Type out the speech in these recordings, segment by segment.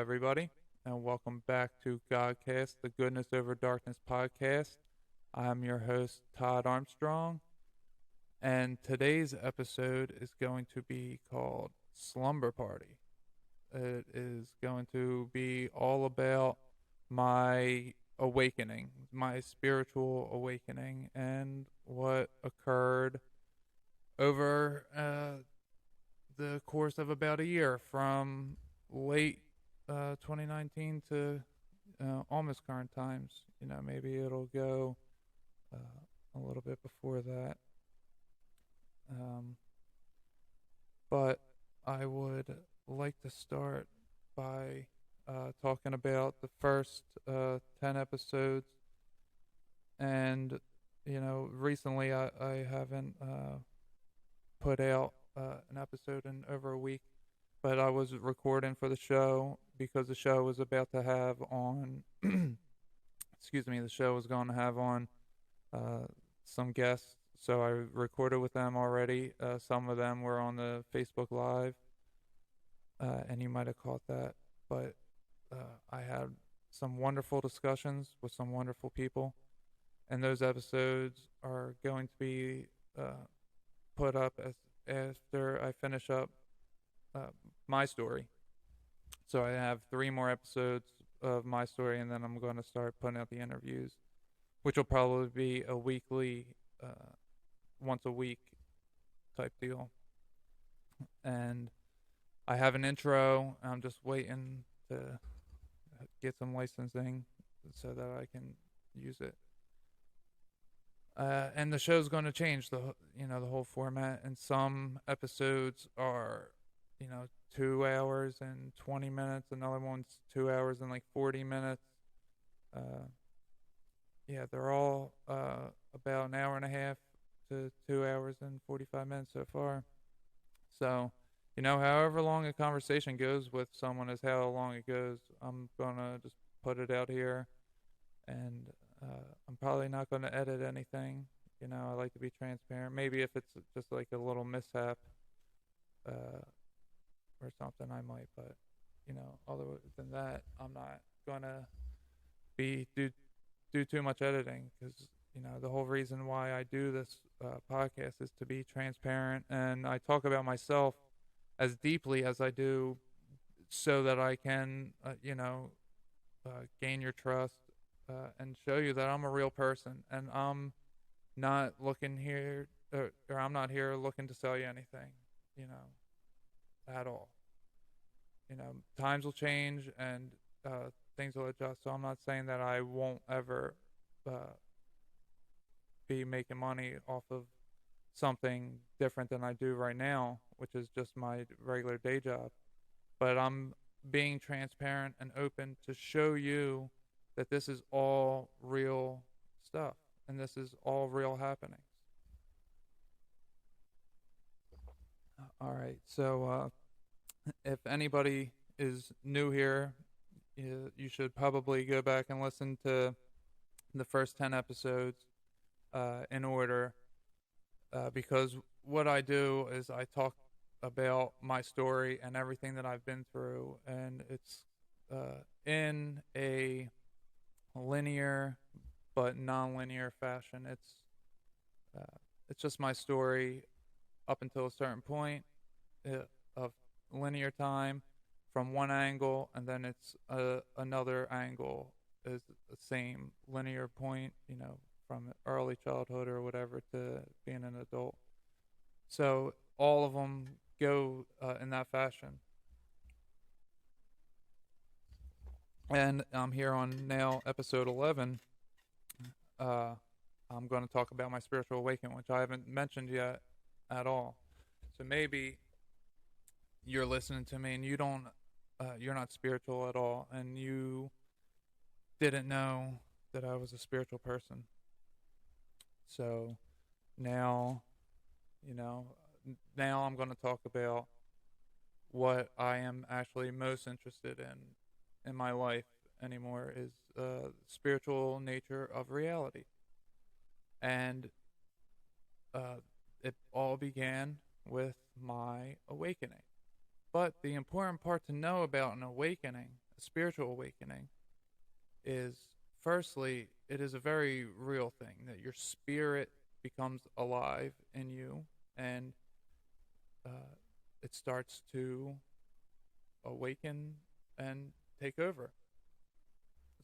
everybody, and welcome back to Godcast, the Goodness Over Darkness podcast. I'm your host, Todd Armstrong, and today's episode is going to be called Slumber Party. It is going to be all about my awakening, my spiritual awakening, and what occurred over the course of about a year from late 2019 to almost current times. Maybe it'll go a little bit before that. But I would like to start by talking about the first 10 episodes. And, recently I haven't put out an episode in over a week, but I was recording for the show because the show was about to have on, the show was going to have on some guests. So I recorded with them already. Some of them were on the Facebook Live, and you might have caught that. But I had some wonderful discussions with some wonderful people, and those episodes are going to be put up after I finish up my story. So I have 3 more episodes of my story, and then I'm going to start putting out the interviews, which will probably be a weekly, once a week type deal. And I have an intro. I'm just waiting to get some licensing so that I can use it. And the show's going to change the whole format. And some episodes are 2 hours and 20 minutes. Another one's 2 hours and like 40 minutes. They're all about an hour and a half to 2 hours and 45 minutes so far. So, however long a conversation goes with someone is how long it goes. I'm gonna just put it out here, and I'm probably not gonna edit anything. I like to be transparent. Maybe if it's just like a little mishap, or something, I might. But other than that, I'm not gonna do too much editing, because the whole reason why I do this podcast is to be transparent, and I talk about myself as deeply as I do, so that I can gain your trust, and show you that I'm a real person, and I'm not looking here, or I'm not here looking to sell you anything, at all. Times will change, and things will adjust. So I'm not saying that I won't ever be making money off of something different than I do right now, which is just my regular day job. But I'm being transparent and open to show you that this is all real stuff, and this is all real happenings. All right, so if anybody is new here, you should probably go back and listen to the first 10 episodes in order, because what I do is I talk about my story and everything that I've been through, and it's in a linear but non-linear fashion. It's just my story up until a certain point of linear time from one angle, and then it's another angle is the same linear point, from early childhood or whatever to being an adult. So all of them go in that fashion. And I'm here on now episode 11. I'm going to talk about my spiritual awakening, which I haven't mentioned yet at all. So maybe you're listening to me and you're not spiritual at all, and you didn't know that I was a spiritual person. So now, now I'm going to talk about what I am actually most interested in my life anymore, is spiritual nature of reality. And it all began with my awakening. But the important part to know about an awakening, the spiritual awakening is, firstly, it is a very real thing that your spirit becomes alive in you, and uh, it starts to awaken and take over.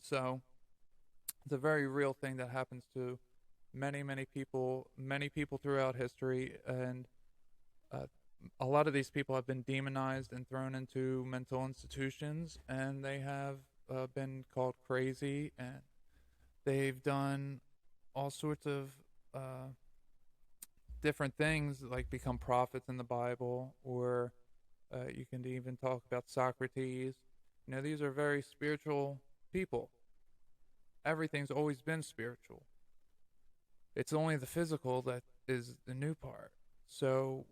So it's a very real thing that happens to many people throughout history, and uh, a lot of these people have been demonized and thrown into mental institutions, and they have been called crazy, and they've done all sorts of uh, different things, like become prophets in the Bible, or you can even talk about Socrates. You know, these are very spiritual people. Everything's always been spiritual. It's only the physical that is the new part. So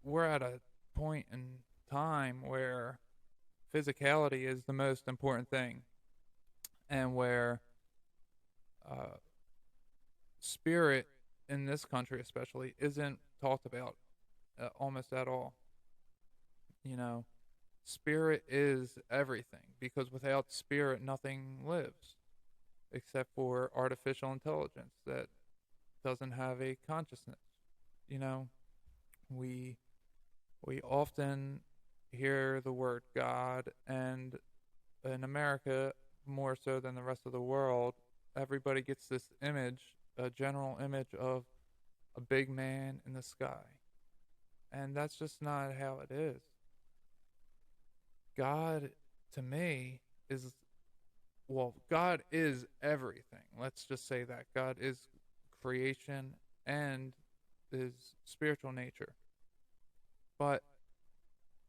we're at a point in time where physicality is the most important thing, and where uh, spirit in this country especially isn't talked about almost at all. You know, spirit is everything, because without spirit nothing lives except for artificial intelligence that doesn't have a consciousness. You know, we we often hear the word God, and in America, more so than the rest of the world, everybody gets this image, a general image of a big man in the sky. And that's just not how it is. God, to me, is, well, God is everything. Let's just say that. God is creation and is spiritual nature. But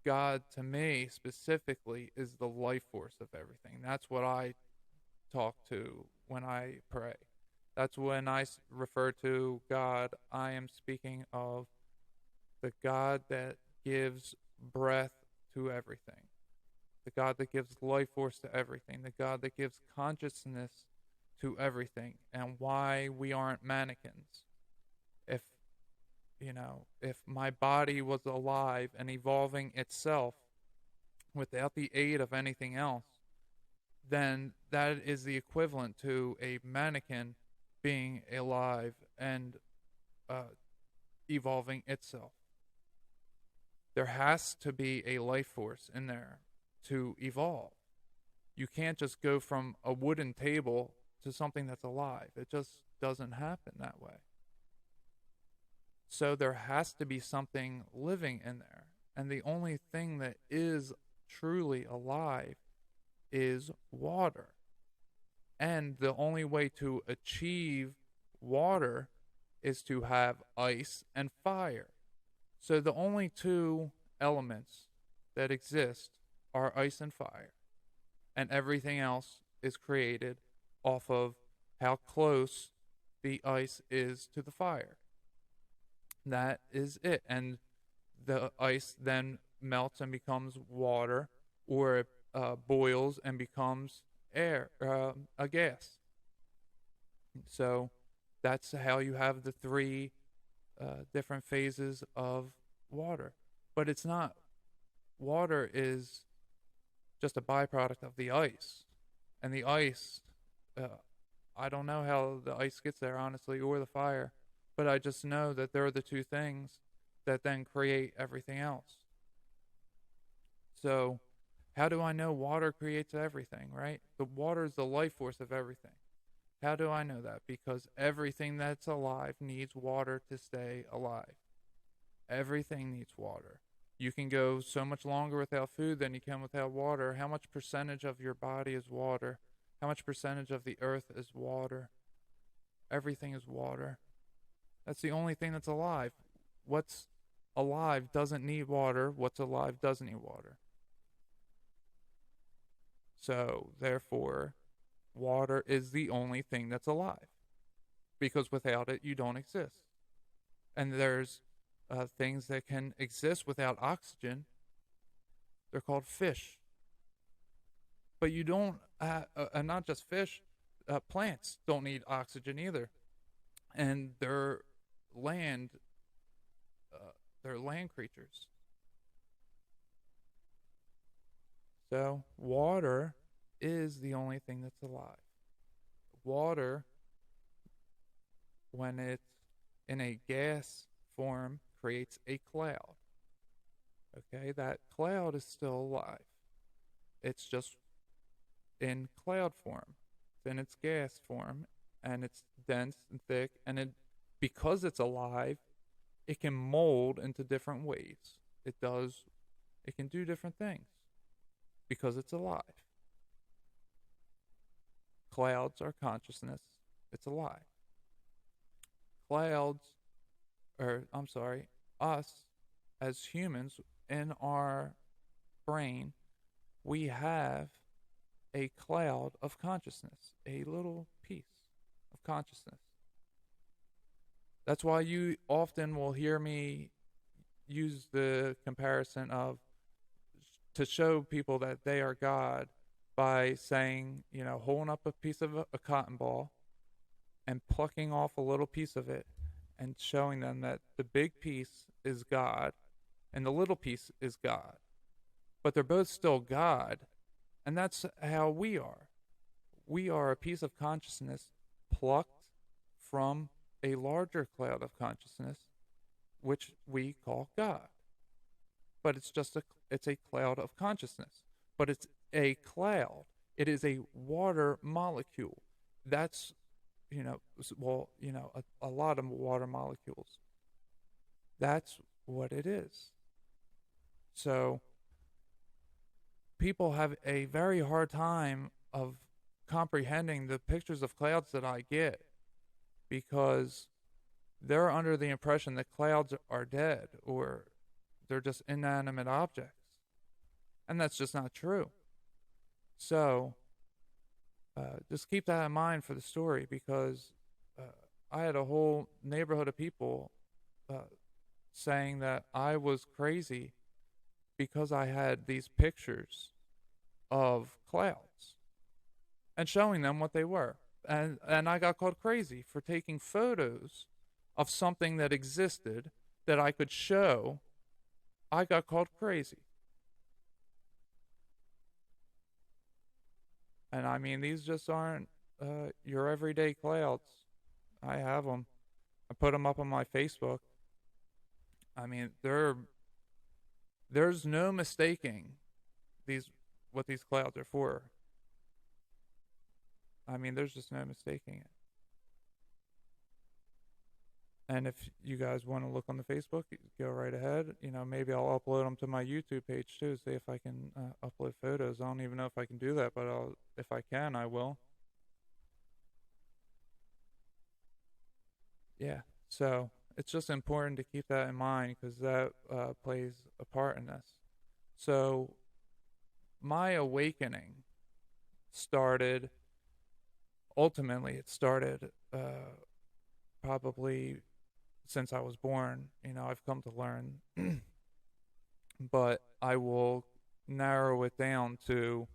God, to me specifically, is the life force of everything. That's what I talk to when I pray. That's when I refer to God, I am speaking of the God that gives breath to everything, the God that gives life force to everything, the God that gives consciousness to everything, and why we aren't mannequins. If, if my body was alive and evolving itself without the aid of anything else, then that is the equivalent to a mannequin being alive and uh, evolving itself. There has to be a life force in there to evolve. You can't just go from a wooden table to something that's alive. It just doesn't happen that way. So there has to be something living in there. And the only thing that is truly alive is water. And the only way to achieve water is to have ice and fire. So the only two elements that exist are ice and fire. And everything else is created off of how close the ice is to the fire. That is it. And the ice then melts and becomes water, or it boils and becomes air, a gas. So that's how you have the three different phases of water. But it's not, water is just a byproduct of the ice. And the ice, I don't know how the ice gets there, honestly, or the fire. But I just know that they're the two things that then create everything else. So, how do I know water creates everything, right? The water is the life force of everything. How do I know that? Because everything that's alive needs water to stay alive. Everything needs water. You can go so much longer without food than you can without water. How much percentage of your body is water? How much percentage of the earth is water? Everything is water. That's the only thing that's alive. What's alive doesn't need water. What's alive doesn't need water. So, therefore, water is the only thing that's alive. Because without it, you don't exist. And there's things that can exist without oxygen. They're called fish. But you don't, and not just fish, plants don't need oxygen either. And land, they're land creatures. So water is the only thing that's alive. Water, when it's in a gas form, creates a cloud. Okay, that cloud is still alive. It's just in cloud form. It's in its gas form, and it's dense and thick, and because it's alive, it can mold into different ways. It can do different things because it's alive. Clouds are consciousness. It's alive. Clouds, or I'm sorry, us as humans in our brain, we have a cloud of consciousness, a little piece of consciousness. That's why you often will hear me use the comparison of to show people that they are God by saying, holding up a piece of a cotton ball and plucking off a little piece of it and showing them that the big piece is God and the little piece is God. But they're both still God. And that's how we are. We are a piece of consciousness plucked from a larger cloud of consciousness, which we call God. But it's a cloud of consciousness. But it's a cloud. It is a water molecule. That's, a lot of water molecules. That's what it is. So people have a very hard time of comprehending the pictures of clouds that I get because they're under the impression that clouds are dead or they're just inanimate objects. And that's just not true. So just keep that in mind for the story because I had a whole neighborhood of people saying that I was crazy because I had these pictures of clouds and showing them what they were. And I got called crazy for taking photos of something that existed that I could show. I got called crazy. And I mean, these just aren't your everyday clouds. I have them. I put them up on my Facebook. I mean, there's no mistaking what these clouds are for. I mean, there's just no mistaking it. And if you guys want to look on the Facebook, go right ahead. Maybe I'll upload them to my YouTube page too, see if I can upload photos. I don't even know if I can do that, but if I can, I will. Yeah, so it's just important to keep that in mind because that plays a part in this. So my awakening ultimately it started probably since I was born. I've come to learn, but I will narrow it down to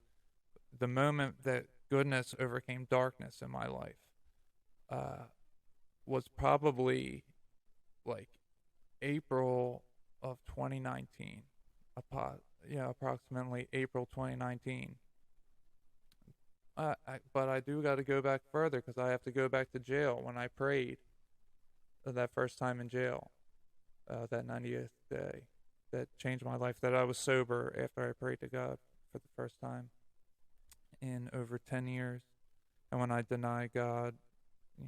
the moment that goodness overcame darkness in my life. Was probably like April of 2019, approximately April 2019. But I do got to go back further because I have to go back to jail when I prayed that first time in jail, that 90th day that changed my life, that I was sober after I prayed to God for the first time in over 10 years. And when I denied God,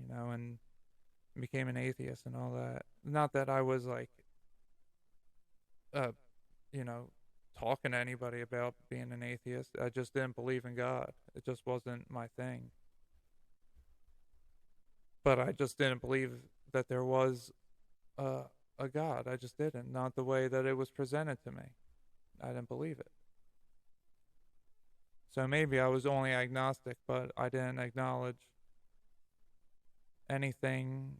and became an atheist and all that. Not that I was like, talking to anybody about being an atheist. I just didn't believe in God. It just wasn't my thing. But I just didn't believe that there was a God. I just didn't. Not the way that it was presented to me. I didn't believe it. So maybe I was only agnostic, but I didn't acknowledge anything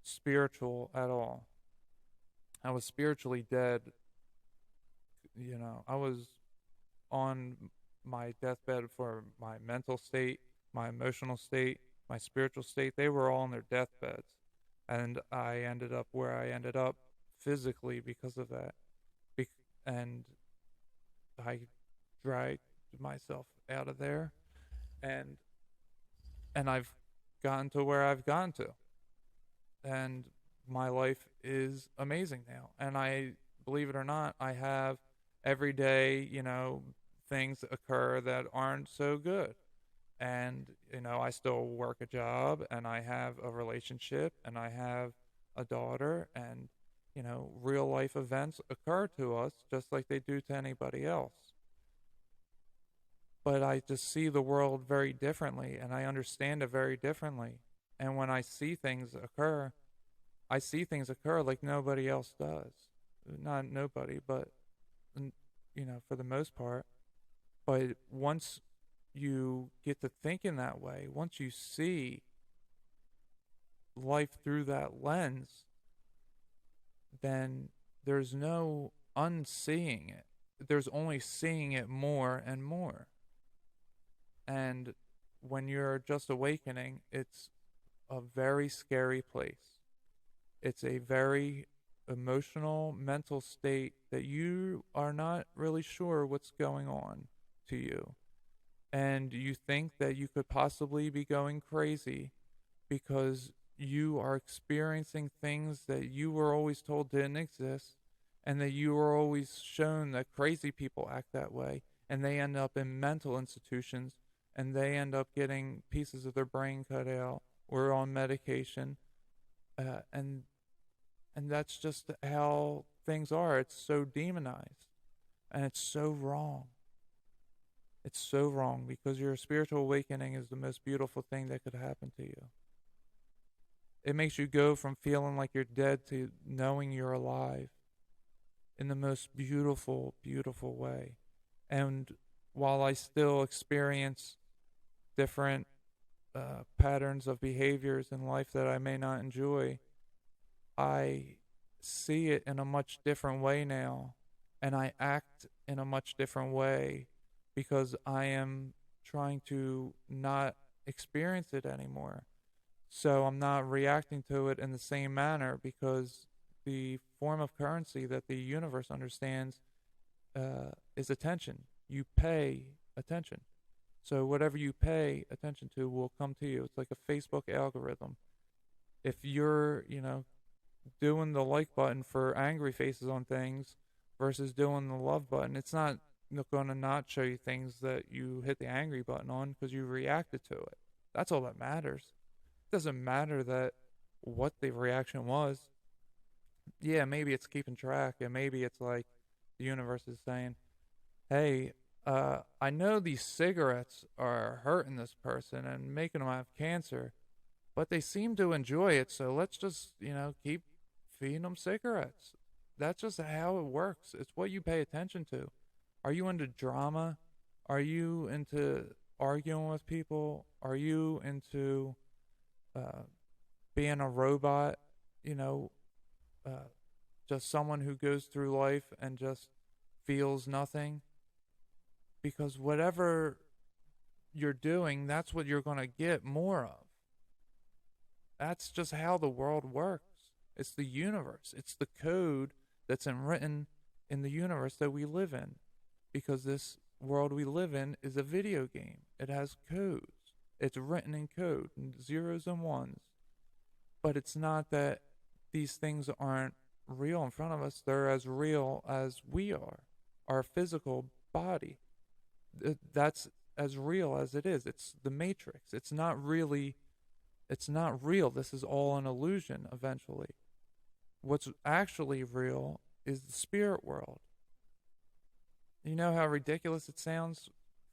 spiritual at all. I was spiritually dead. I was on my deathbed for my mental state, my emotional state, my spiritual state. They were all on their deathbeds. And I ended up where I ended up physically because of that. And I dragged myself out of there, and I've gotten to where I've gotten to, and my life is amazing now. And I, believe it or not, I have every day, things occur that aren't so good. And, I still work a job, and I have a relationship, and I have a daughter, and, real life events occur to us just like they do to anybody else. But I just see the world very differently, and I understand it very differently. And when I see things occur, I see things occur like nobody else does. Not nobody, but, for the most part. But once you get to thinking that way, once you see life through that lens, then there's no unseeing it. There's only seeing it more and more. And when you're just awakening, it's a very scary place. It's a very emotional, mental state that you are not really sure what's going on to you. And you think that you could possibly be going crazy because you are experiencing things that you were always told didn't exist, and that you were always shown that crazy people act that way, and they end up in mental institutions, and they end up getting pieces of their brain cut out or on medication, and that's just how things are. It's so demonized, and it's so wrong. It's so wrong, because your spiritual awakening is the most beautiful thing that could happen to you. It makes you go from feeling like you're dead to knowing you're alive in the most beautiful, beautiful way. And while I still experience different patterns of behaviors in life that I may not enjoy, I see it in a much different way now, and I act in a much different way, because I am trying to not experience it anymore. So I'm not reacting to it in the same manner, because the form of currency that the universe understands is attention. You pay attention. So whatever you pay attention to will come to you. It's like a Facebook algorithm. If you're, doing the like button for angry faces on things versus doing the love button, it's not going to not show you things that you hit the angry button on, because you reacted to it. That's all that matters. It doesn't matter that what the reaction was. Yeah, maybe it's keeping track, and maybe it's like the universe is saying, hey, I know these cigarettes are hurting this person and making them have cancer, but they seem to enjoy it, so let's just, keep feeding them cigarettes. That's just how it works. It's what you pay attention to. Are you into drama? Are you into arguing with people? Are you into being a robot? Just someone who goes through life and just feels nothing? Because whatever you're doing, that's what you're going to get more of. That's just how the world works. It's the universe. It's the code that's written in the universe that we live in. Because this world we live in is a video game. It has codes. It's written in code, zeros and ones. But it's not that these things aren't real in front of us. They're as real as we are. Our physical body. That's as real as it is. It's the Matrix. It's not real. This is all an illusion eventually. What's actually real is the spirit world. You know how ridiculous it sounds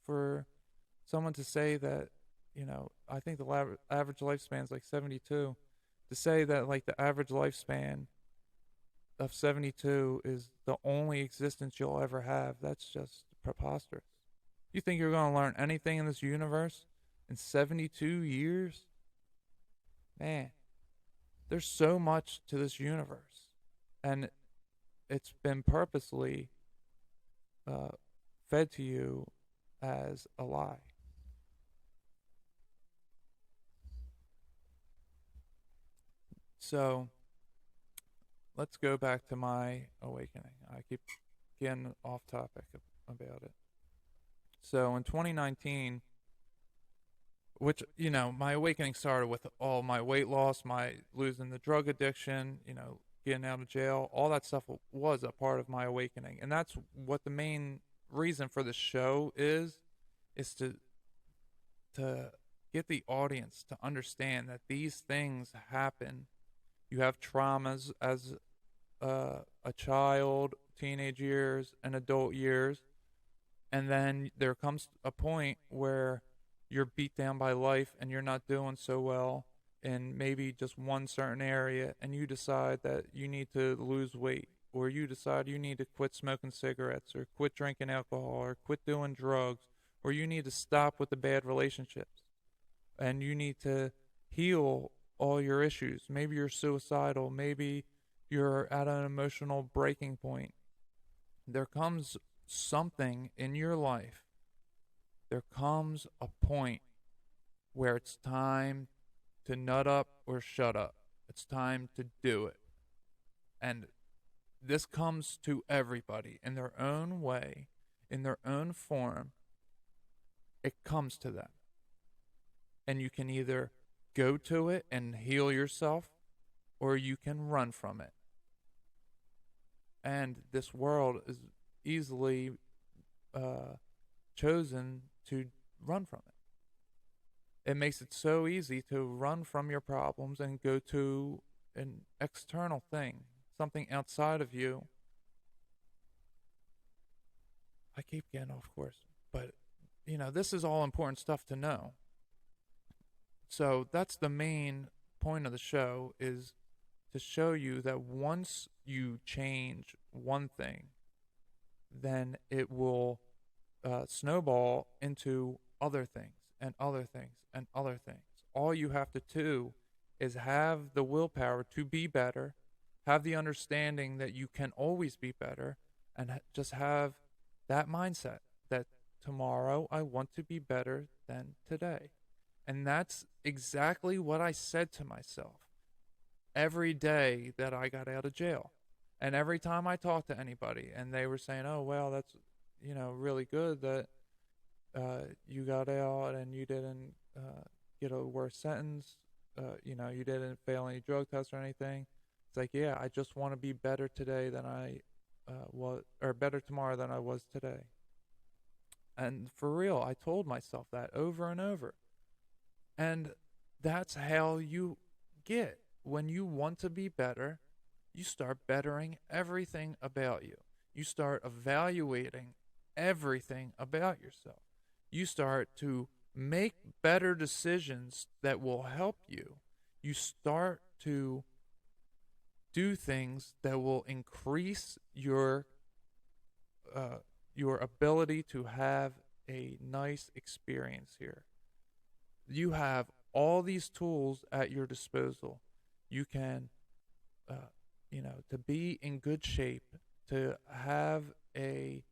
for someone to say that, I think the average lifespan is like 72. To say that like the average lifespan of 72 is the only existence you'll ever have, that's just preposterous. You think you're going to learn anything in this universe in 72 years? Man, there's so much to this universe, and it's been purposely fed to you as a lie. So let's go back to my awakening. I keep getting off topic about it. So in 2019, which, my awakening started with all my weight loss, my losing the drug addiction, getting out of jail, all that stuff was a part of my awakening. And that's what the main reason for the show is to get the audience to understand that these things happen. You have traumas as a child, teenage years, and adult years, and then there comes a point where you're beat down by life and you're not doing so well in maybe just one certain area, and you decide that you need to lose weight, or you decide you need to quit smoking cigarettes, or quit drinking alcohol, or quit doing drugs, or you need to stop with the bad relationships, and you need to heal all your issues. Maybe you're suicidal, maybe you're at an emotional breaking point. There comes something in your life, there comes a point where it's time to nut up or shut up. It's time to do it. And this comes to everybody in their own way, in their own form. It comes to them. And you can either go to it and heal yourself, or you can run from it. And this world is easily chosen to run from it. It makes it so easy to run from your problems and go to an external thing, something outside of you. I keep getting off course, but this is all important stuff to know. So that's the main point of the show, is to show you that once you change one thing, then it will snowball into other things and other things and other things. All you have to do is have the willpower to be better, have the understanding that you can always be better, and just have that mindset that tomorrow I want to be better than today. And that's exactly what I said to myself every day that I got out of jail. And every time I talked to anybody and they were saying, oh, well, that's, really good that you got out and you didn't get a worse sentence. You didn't fail any drug tests or anything. It's like, yeah, I just want to be better today than I was, or better tomorrow than I was today. And for real, I told myself that over and over. And that's how you get. When you want to be better, you start bettering everything about you. You start evaluating everything about yourself. You start to make better decisions that will help you. You start to do things that will increase your ability to have a nice experience here. You have all these tools at your disposal. You can, to be in good shape, to have a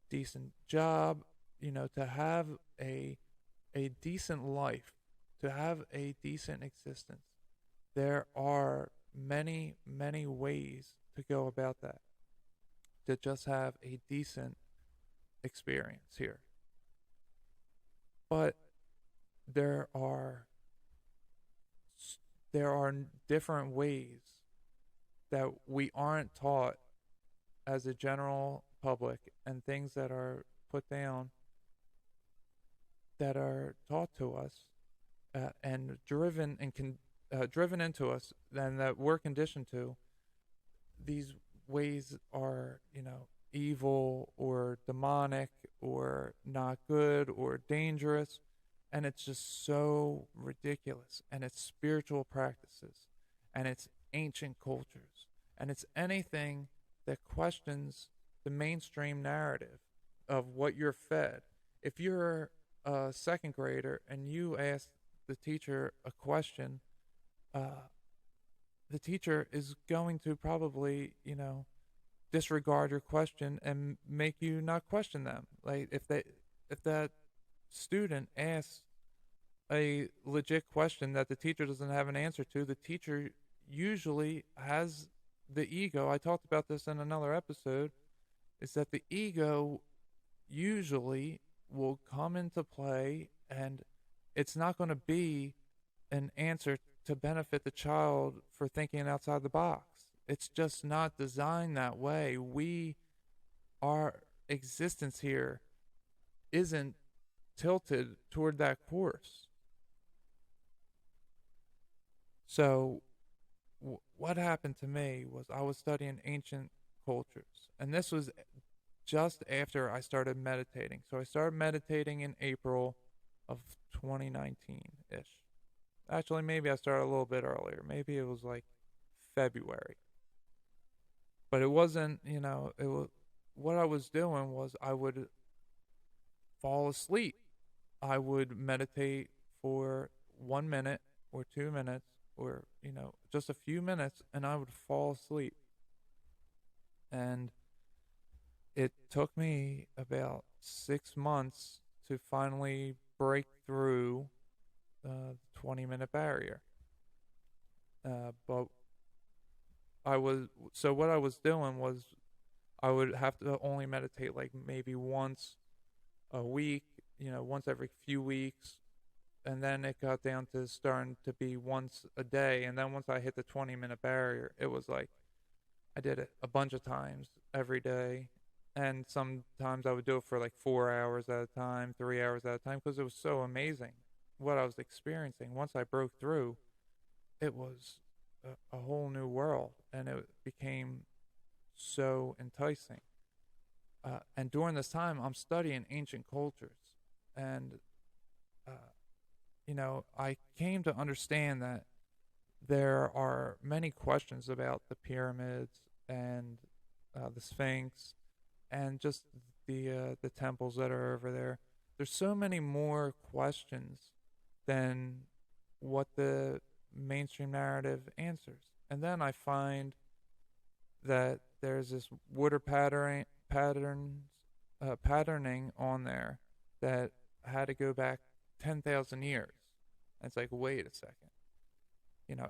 decent job, to have a decent life, to have a decent existence. There are many, many ways to go about that, to just have a decent experience here. But there are different ways that we aren't taught as a general public, and things that are put down, that are taught to us and driven into us, and that we're conditioned to. These ways are, evil or demonic or not good or dangerous. And it's just so ridiculous. And it's spiritual practices. And it's ancient cultures. And it's anything that questions the mainstream narrative of what you're fed. If you're a second grader and you ask the teacher a question, the teacher is going to probably, disregard your question and make you not question them. Like if that student asks a legit question that the teacher doesn't have an answer to, the teacher usually has the ego. I talked about this in another episode, is that the ego usually will come into play, and it's not going to be an answer to benefit the child for thinking outside the box. It's just not designed that way. Our existence here isn't tilted toward that course. So, what happened to me was I was studying ancient cultures, and this was just after I started meditating. So, I started meditating in April of 2019 ish. Actually, maybe I started a little bit earlier. Maybe it was like February. But it wasn't, it was what I was doing was I would fall asleep. I would meditate for 1 minute or 2 minutes or, just a few minutes, and I would fall asleep. And it took me about 6 months to finally break through the 20-minute barrier. But so what I was doing was I would have to only meditate like maybe once a week, once every few weeks. And then it got down to starting to be once a day. And then once I hit the 20-minute barrier, it was like I did it a bunch of times every day. And sometimes I would do it for like 4 hours at a time, 3 hours at a time, because it was so amazing what I was experiencing. Once I broke through, it was a whole new world, and it became so enticing. And during this time, I'm studying ancient cultures, and uh, I came to understand that there are many questions about the pyramids and the Sphinx, and just the temples that are over there. There's so many more questions than what the mainstream narrative answers. And then I find that there's this water patterning on there that had to go back 10,000 years. And it's like, wait a second.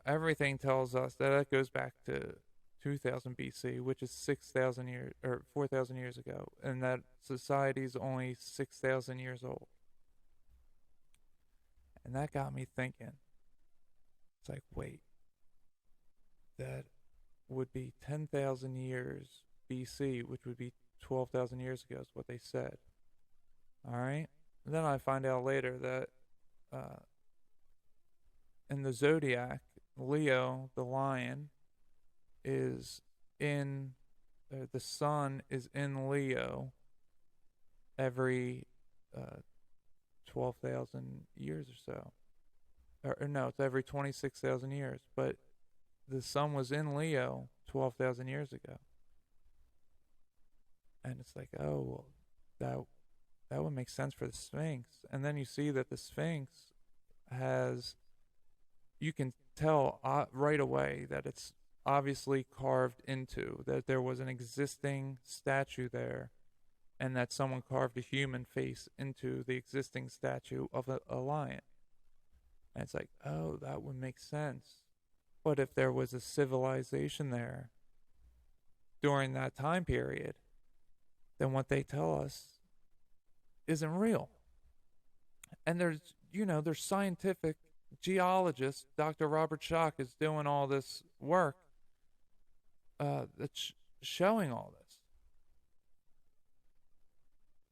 Everything tells us that it goes back to 2000 BC, which is 6,000 years or 4,000 years ago, and that society is only 6,000 years old. And that got me thinking. It's like, wait, that would be 10,000 years BC, which would be 12,000 years ago, is what they said. All right? And then I find out later that in the zodiac, Leo, the lion, is the sun is in Leo every 12,000 years or so. Or no, it's every 26,000 years. But the sun was in Leo 12,000 years ago. And it's like, oh, well, that would make sense for the Sphinx. And then you see that the Sphinx you can tell right away that it's obviously carved into, that there was an existing statue there, and that someone carved a human face into the existing statue of a lion. And it's like, oh, that would make sense. But if there was a civilization there during that time period, then what they tell us isn't real. And there's scientific geologists. Dr. Robert Schoch is doing all this work that's showing all this.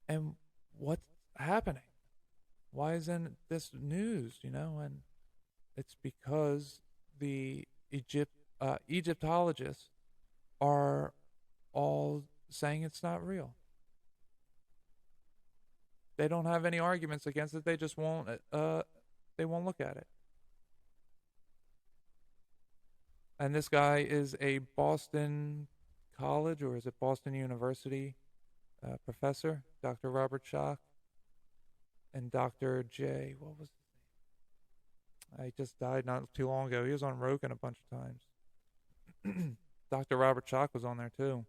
And what's happening? Why isn't this news, And it's because the Egyptologists are all saying it's not real. They don't have any arguments against it. They just won't look at it. And this guy is a Boston College, or is it Boston University professor, Dr. Robert Schoch, and Dr. J. What was his name? He just died not too long ago. He was on Rogan a bunch of times. Dr. Robert Schoch was on there too.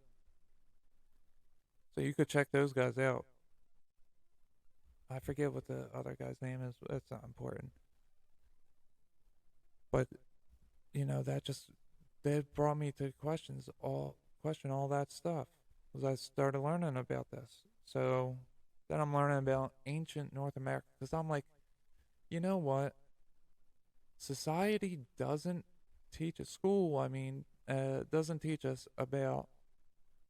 So you could check those guys out. I forget what the other guy's name is. But that's not important. But that brought me to question all that stuff as I started learning about this. So that I'm learning about ancient North America because I'm like, you know what? Society doesn't teach us, school, I mean, doesn't teach us about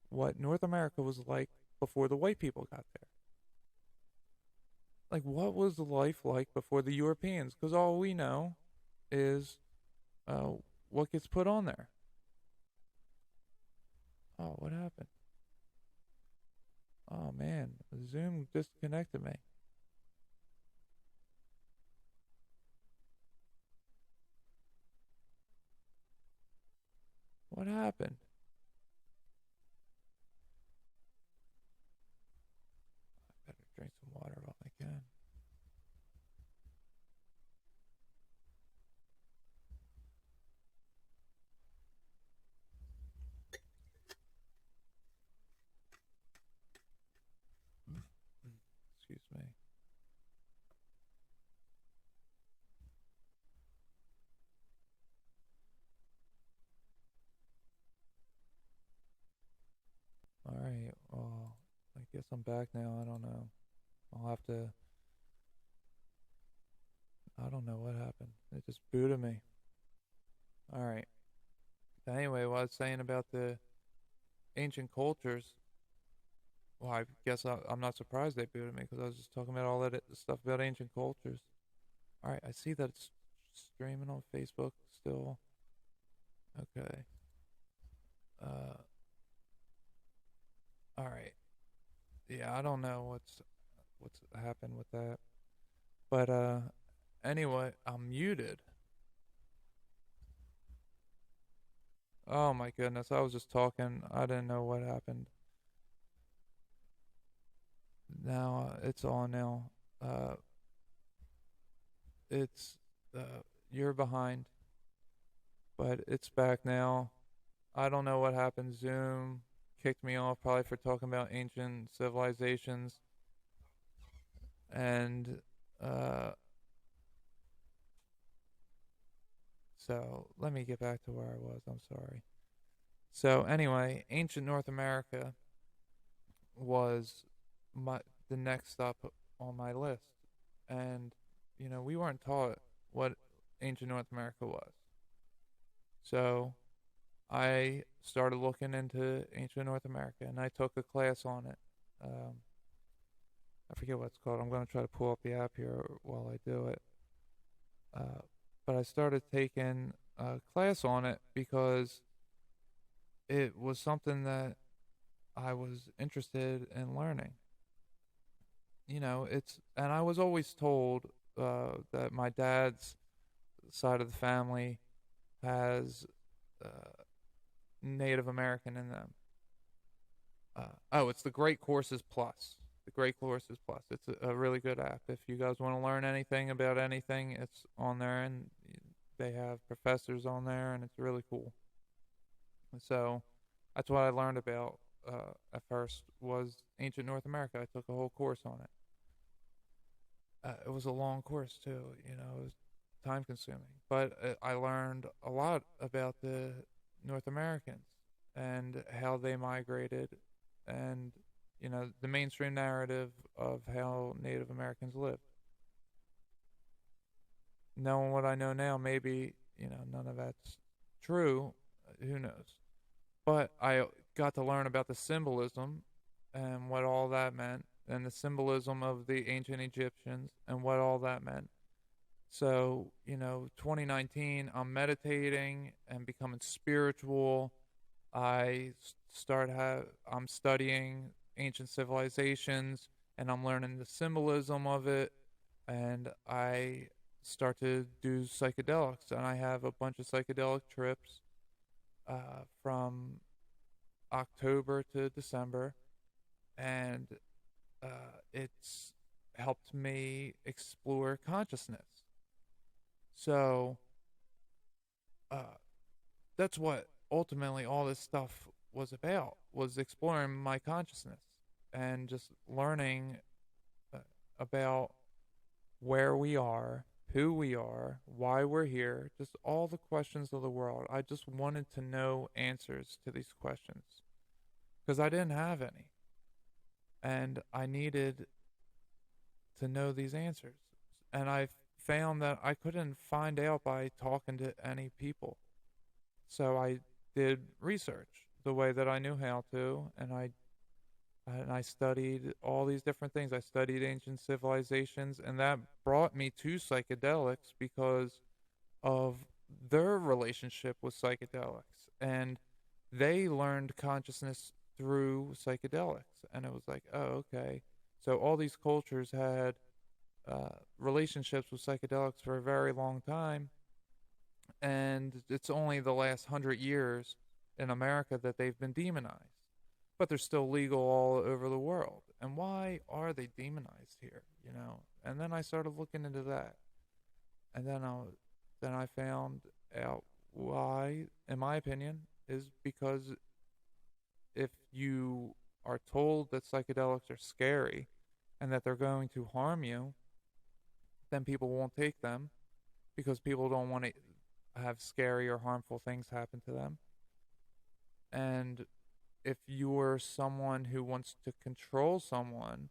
what North America was like before the white people got there. Like, what was life like before the Europeans? Because all we know is uh, what gets put on there. Oh, what happened? Oh man, Zoom disconnected me. What happened? I better drink some water while I can. Excuse me. All right. Well, I guess I'm back now. I don't know. I'll have to. I don't know what happened. It just booted me. All right. Anyway, what I was saying about the ancient cultures. Well, I guess I'm not surprised they booted me because I was just talking about all that stuff about ancient cultures. All right. I see that it's streaming on Facebook still. Okay. Uh. All right. Yeah. I don't know what's happened with that. But anyway, I'm muted. Oh my goodness, I was just talking. I didn't know what happened. Now it's on now. Uh, it's you're behind, but it's back now. I don't know what happened. Zoom kicked me off probably for talking about ancient civilizations, and uh, so let me get back to where I was. I'm sorry. So anyway, ancient North America was my the next stop on my list. And we weren't taught what ancient North America was. So I started looking into ancient North America, and I took a class on it. Um, I forget what it's called. I'm going to try to pull up the app here while I do it. Uh, but I started taking a class on it because it was something that I was interested in learning. And I was always told that my dad's side of the family has uh, Native American in them. Oh, it's the Great Courses Plus. The Great Courses Plus. It's a really good app. If you guys want to learn anything about anything, it's on there, and they have professors on there, and it's really cool. So that's what I learned about at first was ancient North America. I took a whole course on it. It was a long course too. It was time consuming, but I learned a lot about the North Americans and how they migrated, and the mainstream narrative of how Native Americans lived. Knowing what I know now, maybe none of that's true. Who knows? But I got to learn about the symbolism and what all that meant, and the symbolism of the ancient Egyptians and what all that meant. So, 2019, I'm meditating and becoming spiritual. I'm studying ancient civilizations and I'm learning the symbolism of it. And I start to do psychedelics. And I have a bunch of psychedelic trips from October to December. And it's helped me explore consciousness. So uh, that's what ultimately all this stuff was about, was exploring my consciousness and just learning uh, about where we are, who we are, why we're here, just all the questions of the world. I just wanted to know answers to these questions because I didn't have any. And I needed to know these answers. And I found that I couldn't find out by talking to any people. So I did research the way that I knew how to, and I studied all these different things. I studied ancient civilizations, and that brought me to psychedelics because of their relationship with psychedelics. And they learned consciousness through psychedelics. And it was like, oh, okay. So all these cultures had relationships with psychedelics for a very long time. And it's only the last 100 years in America that they've been demonized. But they're still legal all over the world. And why are they demonized here? And then I started looking into that. And then I found out why, in my opinion, is because if you are told that psychedelics are scary and that they're going to harm you, then people won't take them because people don't want to have scary or harmful things happen to them. And if you're someone who wants to control someone,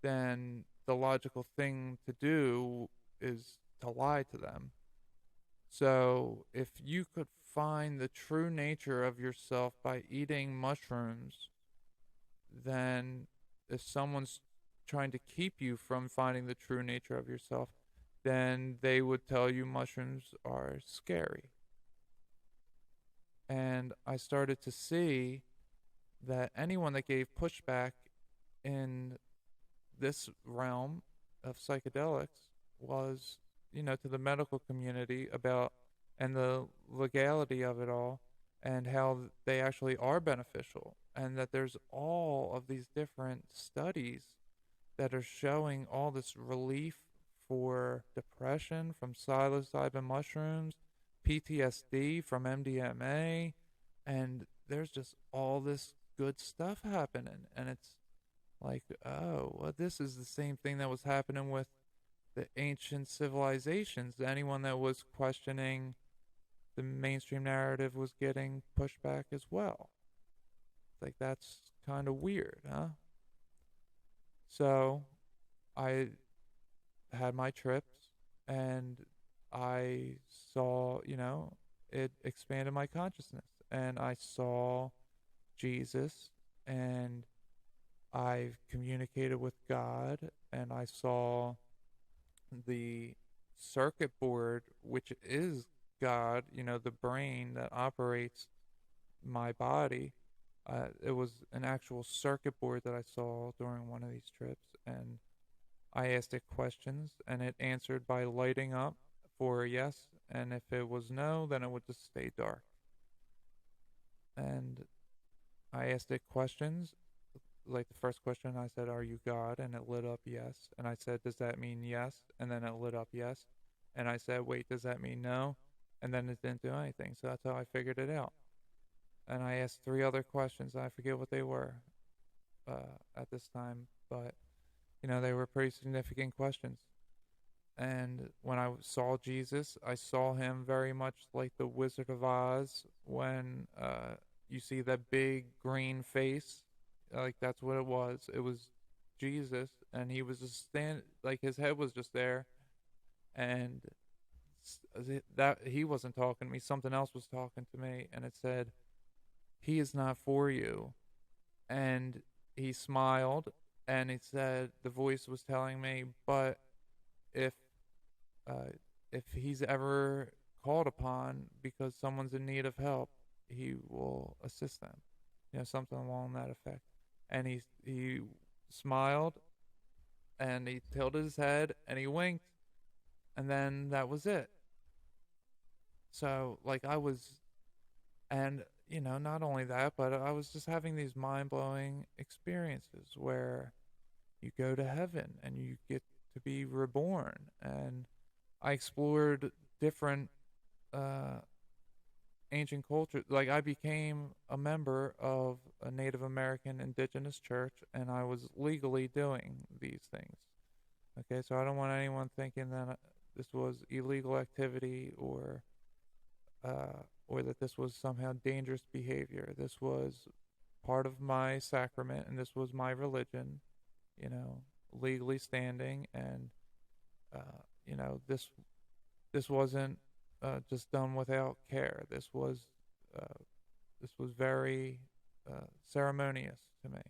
then the logical thing to do is to lie to them. So, if you could find the true nature of yourself by eating mushrooms, then if someone's trying to keep you from finding the true nature of yourself, then they would tell you mushrooms are scary. And I started to see that anyone that gave pushback in this realm of psychedelics was, to the medical community about and the legality of it all and how they actually are beneficial, and that there's all of these different studies that are showing all this relief for depression from psilocybin mushrooms, PTSD from MDMA, and there's just all this good stuff happening. And it's like, oh, well, this is the same thing that was happening with the ancient civilizations. Anyone that was questioning the mainstream narrative was getting pushback as well. It's like, that's kind of weird, huh? So I had my trips, and I saw, it expanded my consciousness, and I saw Jesus, and I've communicated with God, and I saw the circuit board, which is God, the brain that operates my body. It was an actual circuit board that I saw during one of these trips, and I asked it questions, and it answered by lighting up for a yes, and if it was no, then it would just stay dark. And I asked it questions. Like the first question, I said, "Are you God?" And it lit up yes. And I said, "Does that mean yes?" And then it lit up yes. And I said, "Wait, does that mean no?" And then it didn't do anything. So that's how I figured it out. And I asked three other questions. I forget what they were at this time, but they were pretty significant questions. And when I saw Jesus, I saw him very much like the Wizard of Oz when you see that big green face. Like, that's what it was. It was Jesus, and he was just like his head was just there, and that he wasn't talking to me. Something else was talking to me, and it said, "He is not for you." And he smiled, and he said, the voice was telling me, "But if if he's ever called upon because someone's in need of help, he will assist them." Something along that effect. And he smiled, and he tilted his head, and he winked, and then that was it. So, like, and not only that, but I was just having these mind-blowing experiences where you go to heaven and you get to be reborn. And I explored different ancient cultures. Like, I became a member of a Native American indigenous church, and I was legally doing these things. Okay, so I don't want anyone thinking that this was illegal activity or that this was somehow dangerous behavior. This was part of my sacrament, and this was my religion, legally standing, and this wasn't just done without care. This was very ceremonious to me.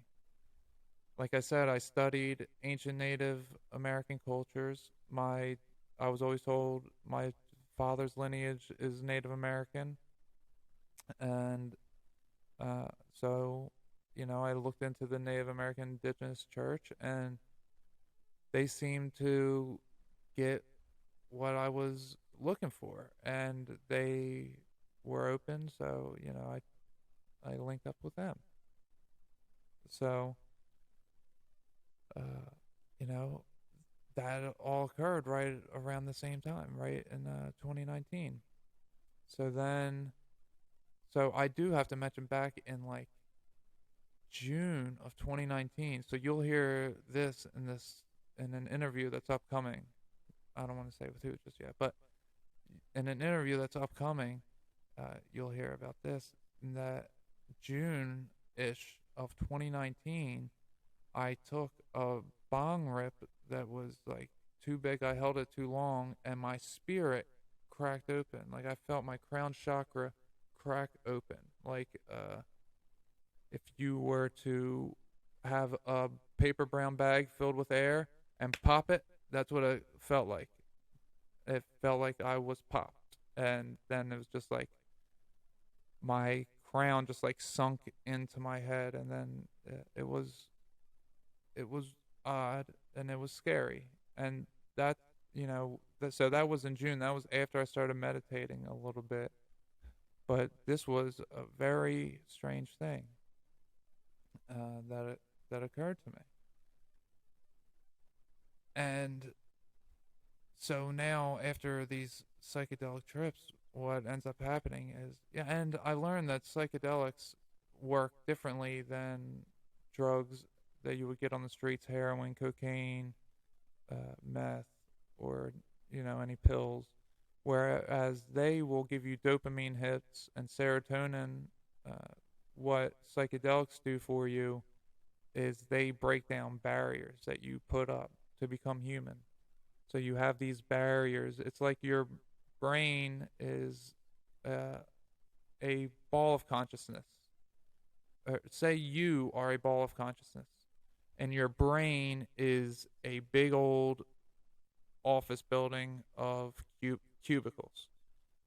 Like I said, I studied ancient Native American cultures. I was always told my father's lineage is Native American, and uh, so I looked into the Native American Indigenous Church, and they seemed to get what I was looking for, and they were open. So I linked up with them. So uh, you know that all occurred right around the same time, right in 2019. So then, so I do have to mention back in like June of 2019. So you'll hear this in an interview that's upcoming. I don't want to say with who just yet, but in an interview that's upcoming, you'll hear about this. In that June ish of 2019, I took a bong rip that was like too big. I held it too long, and my spirit cracked open. Like I felt my crown chakra crack open. Like if you were to have a paper brown bag filled with air and pop it, that's what it felt like. It felt like I was popped, and then it was just like my crown just like sunk into my head, and then it was odd and it was scary, and that so that was in June. That was after I started meditating a little bit, but this was a very strange thing that occurred to me. And so now, after these psychedelic trips, what ends up happening is, yeah, and I learned that psychedelics work differently than drugs that you would get on the streets: heroin, cocaine, meth, or any pills. Whereas they will give you dopamine hits and serotonin. What psychedelics do for you is they break down barriers that you put up to become human. So you have these barriers. It's like your brain is uh, a ball of consciousness. Say you are a ball of consciousness, and your brain is a big old office building of cubicles,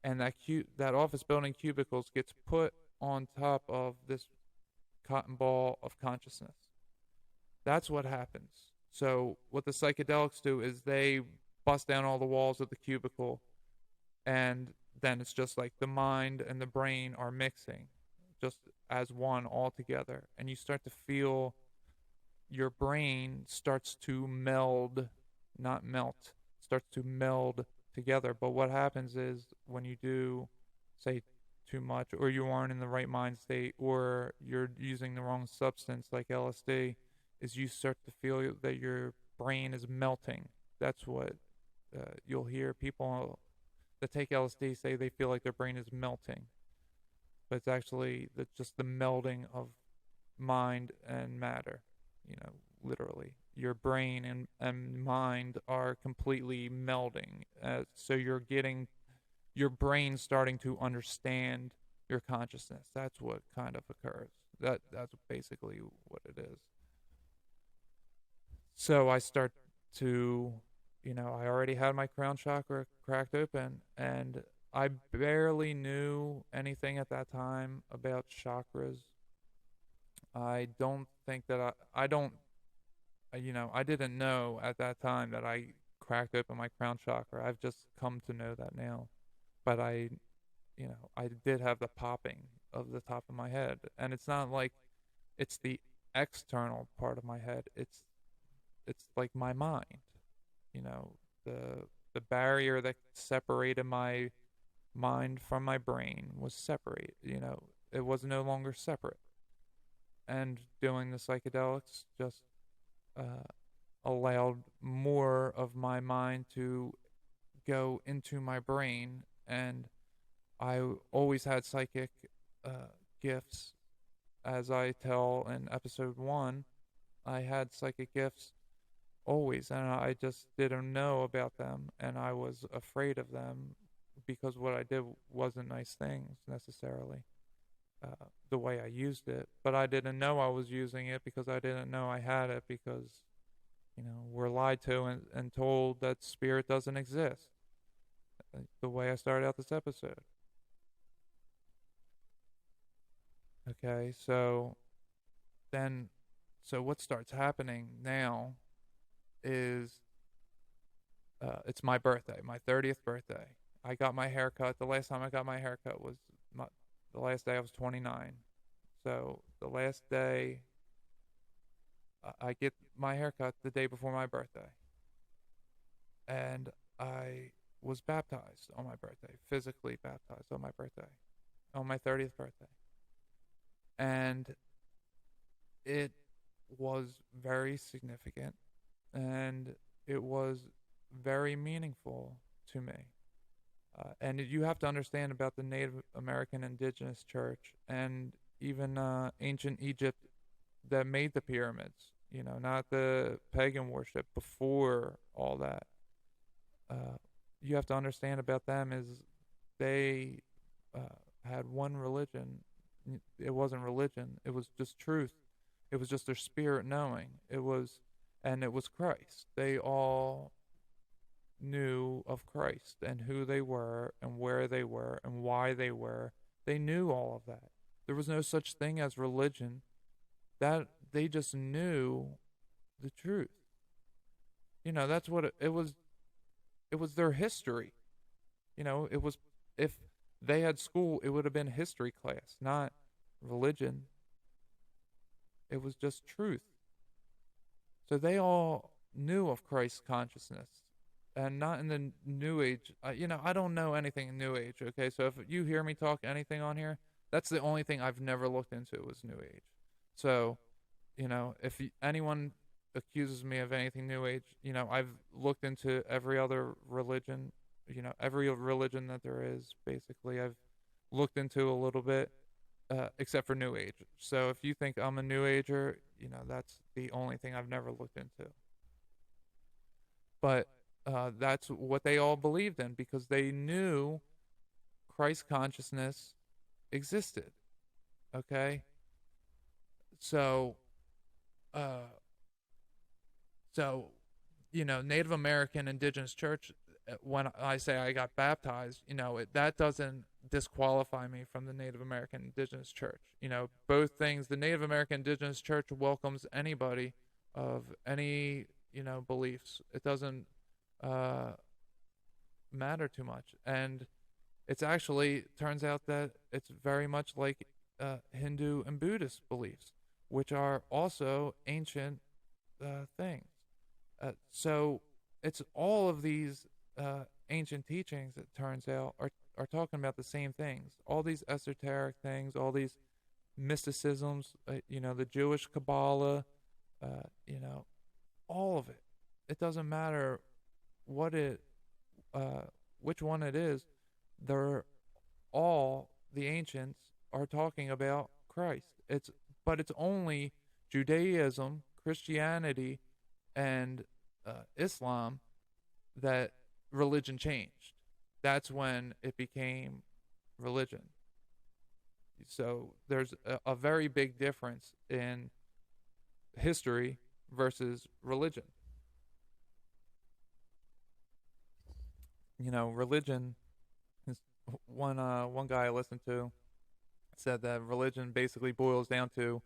and that office building cubicles gets put on top of this cotton ball of consciousness. That's what happens. So what the psychedelics do is they bust down all the walls of the cubicle, and then it's just like the mind and the brain are mixing just as one all together, and you start to feel your brain starts to meld, not melt, starts to meld together. But what happens is when you do, say, too much, or you aren't in the right mind state, or you're using the wrong substance like LSD, is you start to feel that your brain is melting. That's what you'll hear people that take LSD say they feel like their brain is melting. But it's actually just the melding of mind and matter, literally. Your brain and mind are completely melding. So you're getting your brain starting to understand your consciousness. That's what kind of occurs. That's basically what it is. So I start to, I already had my crown chakra cracked open, and I barely knew anything at that time about chakras. I don't think that I don't, I didn't know at that time that I cracked open my crown chakra. I've just come to know that now. But I did have the popping of the top of my head. And it's not like it's the external part of my head. It's like my mind. You know, the barrier that separated my mind from my brain was separate. It was no longer separate. And doing the psychedelics just uh, allowed more of my mind to go into my brain, and I always had psychic gifts. As I tell in episode 1, I had psychic gifts always, and I just didn't know about them, and I was afraid of them because what I did wasn't nice things necessarily, the way I used it. But I didn't know I was using it because I didn't know I had it because, we're lied to and told that spirit doesn't exist. The way I started out this episode. Okay, then, so what starts happening now is it's my birthday, my 30th birthday. I got my haircut. The last time I got my haircut was the last day I was 29. So the last day I get my haircut the day before my birthday. And I was baptized on my birthday, physically baptized on my birthday, on my 30th birthday. And it was very significant and it was very meaningful to me. And you have to understand about the Native American Indigenous Church and even ancient Egypt that made the pyramids, not the pagan worship before all that. You have to understand about them is they had one religion. It wasn't religion, it was just truth. It was just their spirit knowing. And it was Christ. They all knew of Christ and who they were and where they were and why they were. They knew all of that. There was no such thing as religion. That they just knew the truth. That's what it was. It was their history. It was, if they had school, it would have been history class, not religion. It was just truth. So they all knew of Christ's consciousness, and not in the New Age. I don't know anything in New Age. Okay, so if you hear me talk anything on here, that's the only thing I've never looked into was New Age. So, if anyone accuses me of anything New Age, I've looked into every other religion. Every religion that there is. Basically, I've looked into a little bit. Except for New Age. So if you think I'm a New Ager, that's the only thing I've never looked into. But that's what they all believed in because they knew Christ consciousness existed. Okay? So, so, Native American Indigenous Church, when I say I got baptized, that doesn't disqualify me from the Native American Indigenous Church. Both things, the Native American Indigenous Church welcomes anybody of any, beliefs. It doesn't matter too much. And it's actually, turns out that it's very much like Hindu and Buddhist beliefs, which are also ancient things. So it's all of these ancient teachings, it turns out, are talking about the same things. All these esoteric things, all these mysticisms, the Jewish Kabbalah, all of it. It doesn't matter which one it is. They're all, the ancients are talking about Christ. But it's only Judaism, Christianity, and Islam that religion changed. That's when it became religion. So there's a very big difference in history versus religion. Religion is one guy I listened to said that religion basically boils down to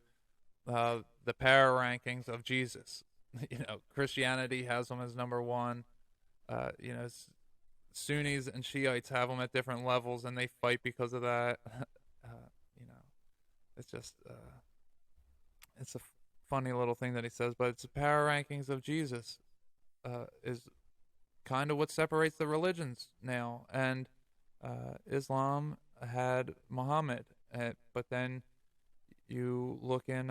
the power rankings of Jesus. Christianity has them as number one. Sunnis and Shiites have them at different levels, and they fight because of that. It's just it's a funny little thing that he says, but it's the power rankings of Jesus is kind of what separates the religions now. And Islam had Muhammad, but then you look in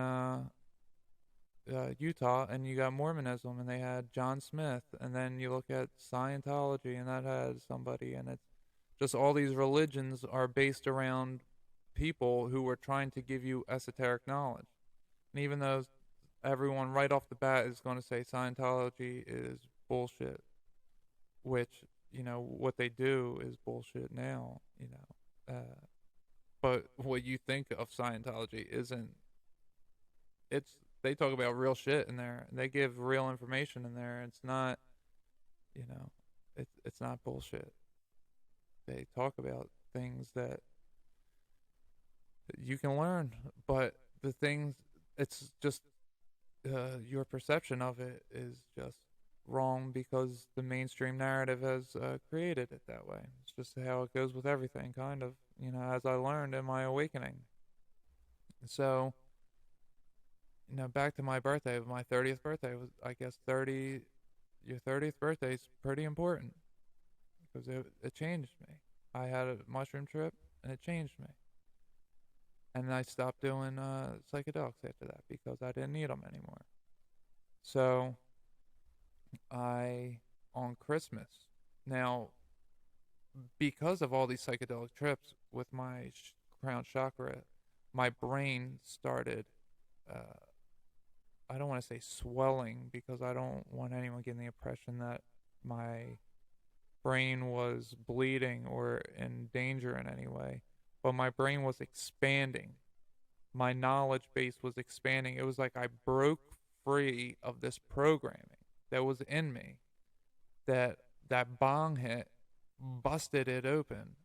Utah, and you got Mormonism, and they had John Smith, and then you look at Scientology, and that had somebody, and it's just all these religions are based around people who were trying to give you esoteric knowledge. And even those everyone right off the bat is going to say Scientology is bullshit, which, what they do is bullshit now, but what you think of Scientology isn't. It's they talk about real shit in there. And they give real information in there. It's not, you know, it's not bullshit. They talk about things that you can learn, but the things, it's just your perception of it is just wrong because the mainstream narrative has created it that way. It's just how it goes with everything, kind of, as I learned in my awakening. So, back to my birthday. My 30th birthday was, I guess, your 30th birthday is pretty important because it changed me. I had a mushroom trip and it changed me. And I stopped doing psychedelics after that because I didn't need them anymore. So, on Christmas, now, because of all these psychedelic trips with my crown chakra, my brain started, I don't want to say swelling because I don't want anyone getting the impression that my brain was bleeding or in danger in any way. But my brain was expanding. My knowledge base was expanding. It was like I broke free of this programming that was in me. That bong hit busted it open.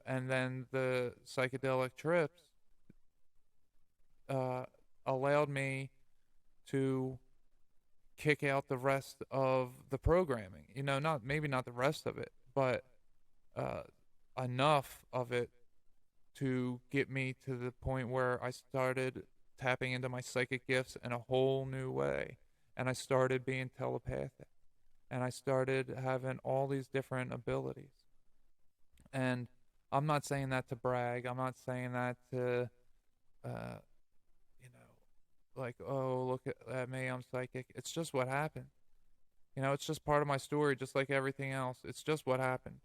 And then the psychedelic trips allowed me to kick out the rest of the programming. Not the rest of it, but enough of it to get me to the point where I started tapping into my psychic gifts in a whole new way. And I started being telepathic. And I started having all these different abilities. And I'm not saying that to brag. I'm not saying that to, like, oh, look at me, I'm psychic. It's just what happened. It's just part of my story, just like everything else. It's just what happened.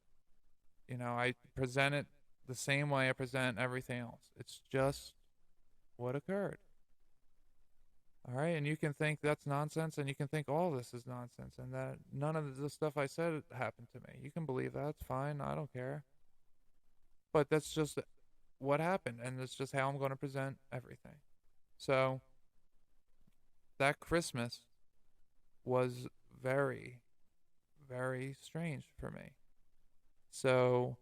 I present it the same way I present everything else. It's just what occurred. All right, and you can think that's nonsense, and you can think all this is nonsense, and that none of the stuff I said happened to me. You can believe that. It's fine. I don't care. But that's just what happened, and it's just how I'm going to present everything. So, that Christmas was very, very strange for me. So,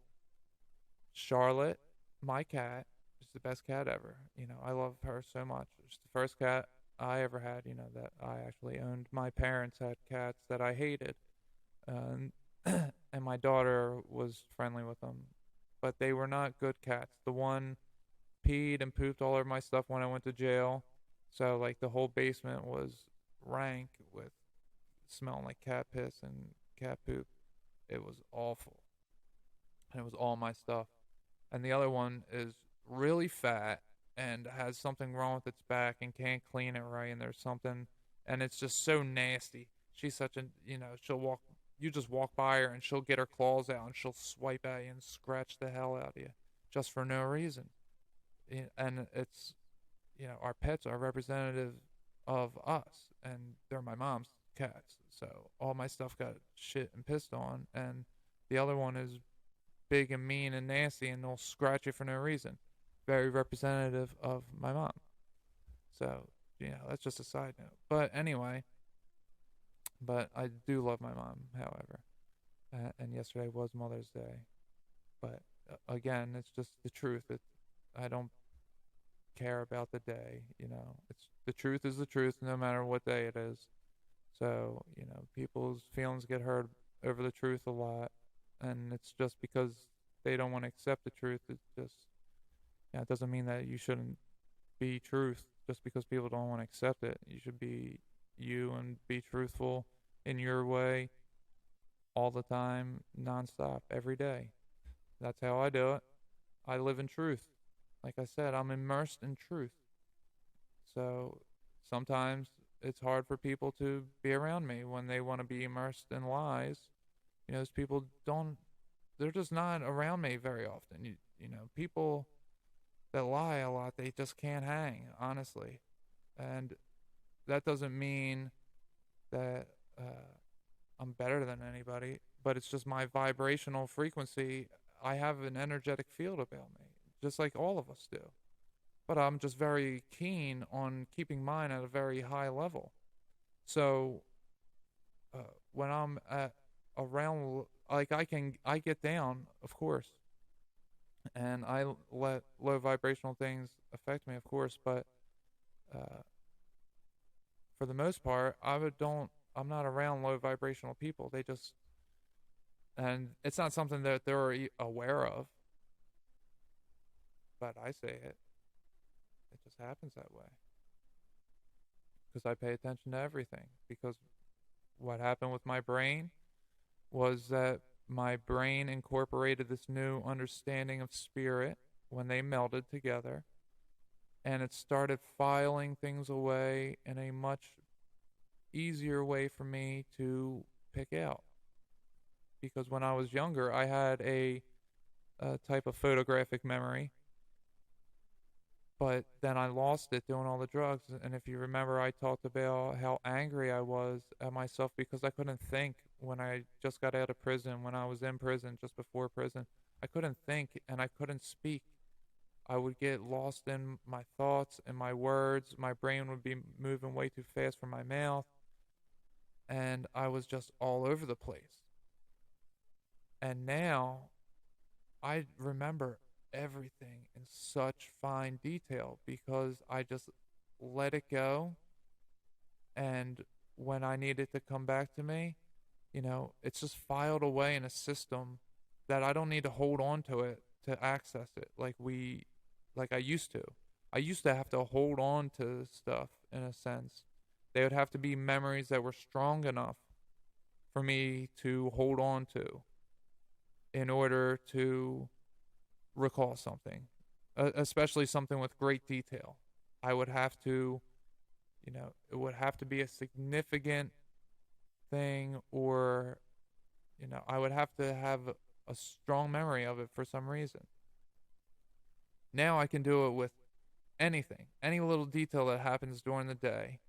Charlotte, my cat, is the best cat ever. I love her so much. It's the first cat I ever had, that I actually owned. My parents had cats that I hated. And my daughter was friendly with them. But they were not good cats. The one peed and pooped all over my stuff when I went to jail. So, like, the whole basement was rank with smelling like cat piss and cat poop. It was awful. And it was all my stuff. And the other one is really fat and has something wrong with its back and can't clean it right. And there's something, and it's just so nasty. She's such a, you just walk by her and she'll get her claws out and she'll swipe at you and scratch the hell out of you just for no reason. And it's, our pets are representative of us, and they're my mom's cats. So all my stuff got shit and pissed on, and the other one is big and mean and nasty, and they'll scratch you for no reason. Very representative of my mom. So, that's just a side note. But anyway, I do love my mom, however. And yesterday was Mother's Day. But again, it's just the truth. I don't care about the day, It's the truth is the truth no matter what day it is. So, people's feelings get hurt over the truth a lot, and it's just because they don't want to accept the truth. It's just, it doesn't mean that you shouldn't be truth just because people don't want to accept it. You should be you and be truthful in your way all the time, nonstop, every day. That's how I do it. I live in truth. Like I said, I'm immersed in truth. So sometimes it's hard for people to be around me when they want to be immersed in lies. Those people they're just not around me very often. People that lie a lot, they just can't hang, honestly. And that doesn't mean that I'm better than anybody, but it's just my vibrational frequency. I have an energetic field about me, just like all of us do. But I'm just very keen on keeping mine at a very high level. So when I'm at around, like I get down, of course, and let low vibrational things affect me, of course. But uh, for the most part, I'm not around low vibrational people. They just, and it's not something that they're aware of, but I say it. It just happens that way because I pay attention to everything. Because what happened with my brain was that my brain incorporated this new understanding of spirit when they melded together, and it started filing things away in a much easier way for me to pick out. Because when I was younger, I had a type of photographic memory, but then I lost it doing all the drugs. And if you remember, I talked about how angry I was at myself because I couldn't think when I just got out of prison, when I was in prison, just before prison. I couldn't think and I couldn't speak. I would get lost in my thoughts and my words. My brain would be moving way too fast for my mouth. And I was just all over the place. And now I remember everything in such fine detail because I just let it go. And when I need it to come back to me, it's just filed away in a system that I don't need to hold on to it to access it like I used to. I used to have to hold on to stuff in a sense. They would have to be memories that were strong enough for me to hold on to in order to recall something, especially something with great detail. I would have to, it would have to be a significant thing, or, I would have to have a strong memory of it for some reason. Now I can do it with anything, any little detail that happens during the day.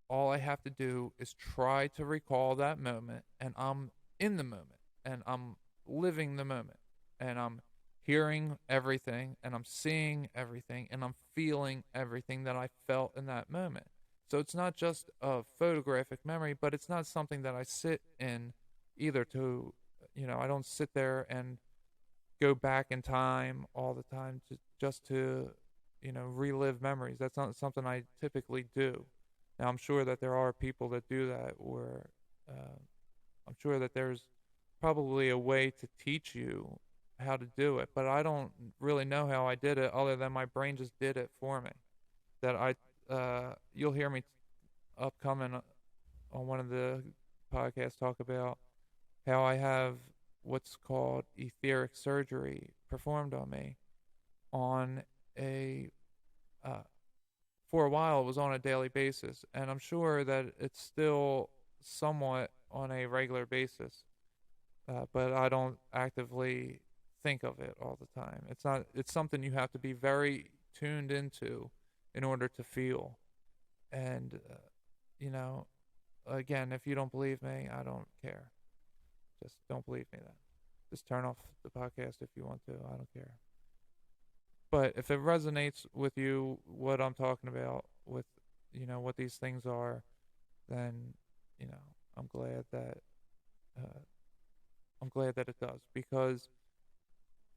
All I have to do is try to recall that moment, and I'm in the moment, and I'm living the moment, and I'm hearing everything, and I'm seeing everything, and I'm feeling everything that I felt in that moment. So it's not just a photographic memory, but it's not something that I sit in either to, I don't sit there and go back in time all the time to relive memories. That's not something I typically do. Now, I'm sure that there are people that do that, or I'm sure that there's probably a way to teach you how to do it, but I don't really know how I did it other than my brain just did it for me. You'll hear me upcoming on one of the podcasts talk about how I have what's called etheric surgery performed on me on a for a while it was on a daily basis, and I'm sure that it's still somewhat on a regular basis, but I don't actively think of it all the time. It's something you have to be very tuned into in order to feel. And you know again, if you don't believe me, I don't care. Just don't believe me then. Just turn off the podcast if you want to. I don't care. But if it resonates with you, what I'm talking about, with what these things are, then you know I'm glad that uh, it does, because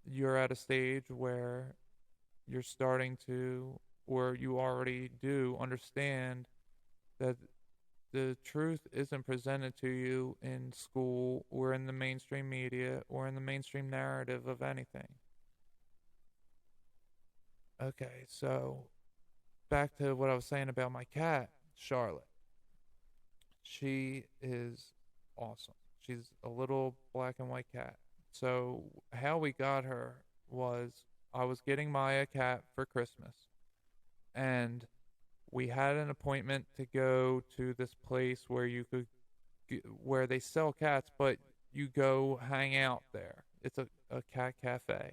you're at a stage where you're starting to, or you already do understand that the truth isn't presented to you in school or in the mainstream media or in the mainstream narrative of anything. Okay, so back to what I was saying about my cat, Charlotte. She is awesome. She's a little black and white cat. So how we got her was, I was getting Maya a cat for Christmas, and we had an appointment to go to this place where where they sell cats, but you go hang out there. It's a cat cafe,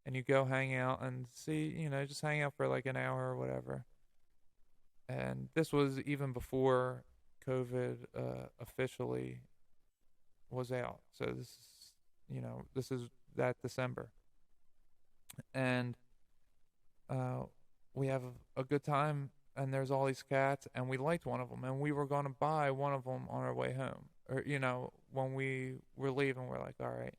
and you go hang out and see, just hang out for like an hour or whatever. And this was even before COVID officially was out. So this is, this is that December, and uh, we have a good time. And there's all these cats, and we liked one of them, and we were going to buy one of them on our way home, or when we were leaving, we're like, all right,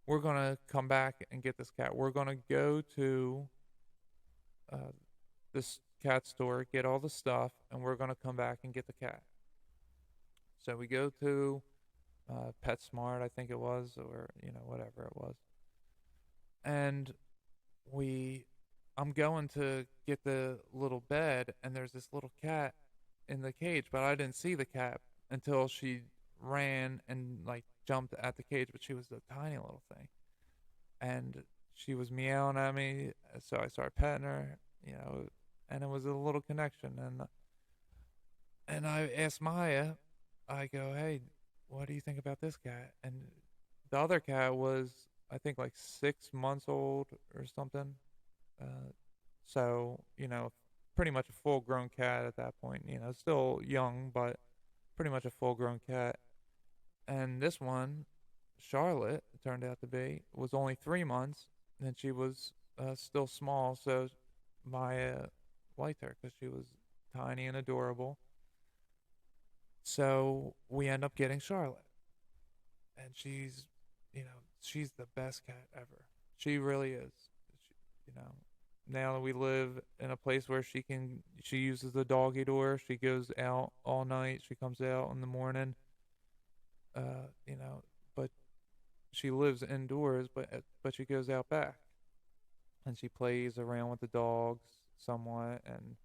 we're gonna come back and get this cat. We're gonna go to uh, this cat store, get all the stuff, and we're gonna come back and get the cat. So we go to PetSmart, I think it was, or whatever it was, and we, I'm going to get the little bed, and there's this little cat in the cage, but I didn't see the cat until she ran and like jumped at the cage, but she was a tiny little thing, and she was meowing at me, so I started petting her, and it was a little connection, and I asked Maya, I go, hey, what do you think about this cat? And the other cat was, I think, like 6 months old or something. Uh, so, pretty much a full grown cat at that point, still young, but pretty much a full grown cat. And this one, Charlotte, it turned out to be, was only 3 months, and she was still small. So Maya liked her because she was tiny and adorable. So we end up getting Charlotte, and she's the best cat ever. She really is. She, you know, Now that we live in a place where she uses the doggy door. She goes out all night. She comes out in the morning. Uh, you know, but she lives indoors, but she goes out back and she plays around with the dogs somewhat, and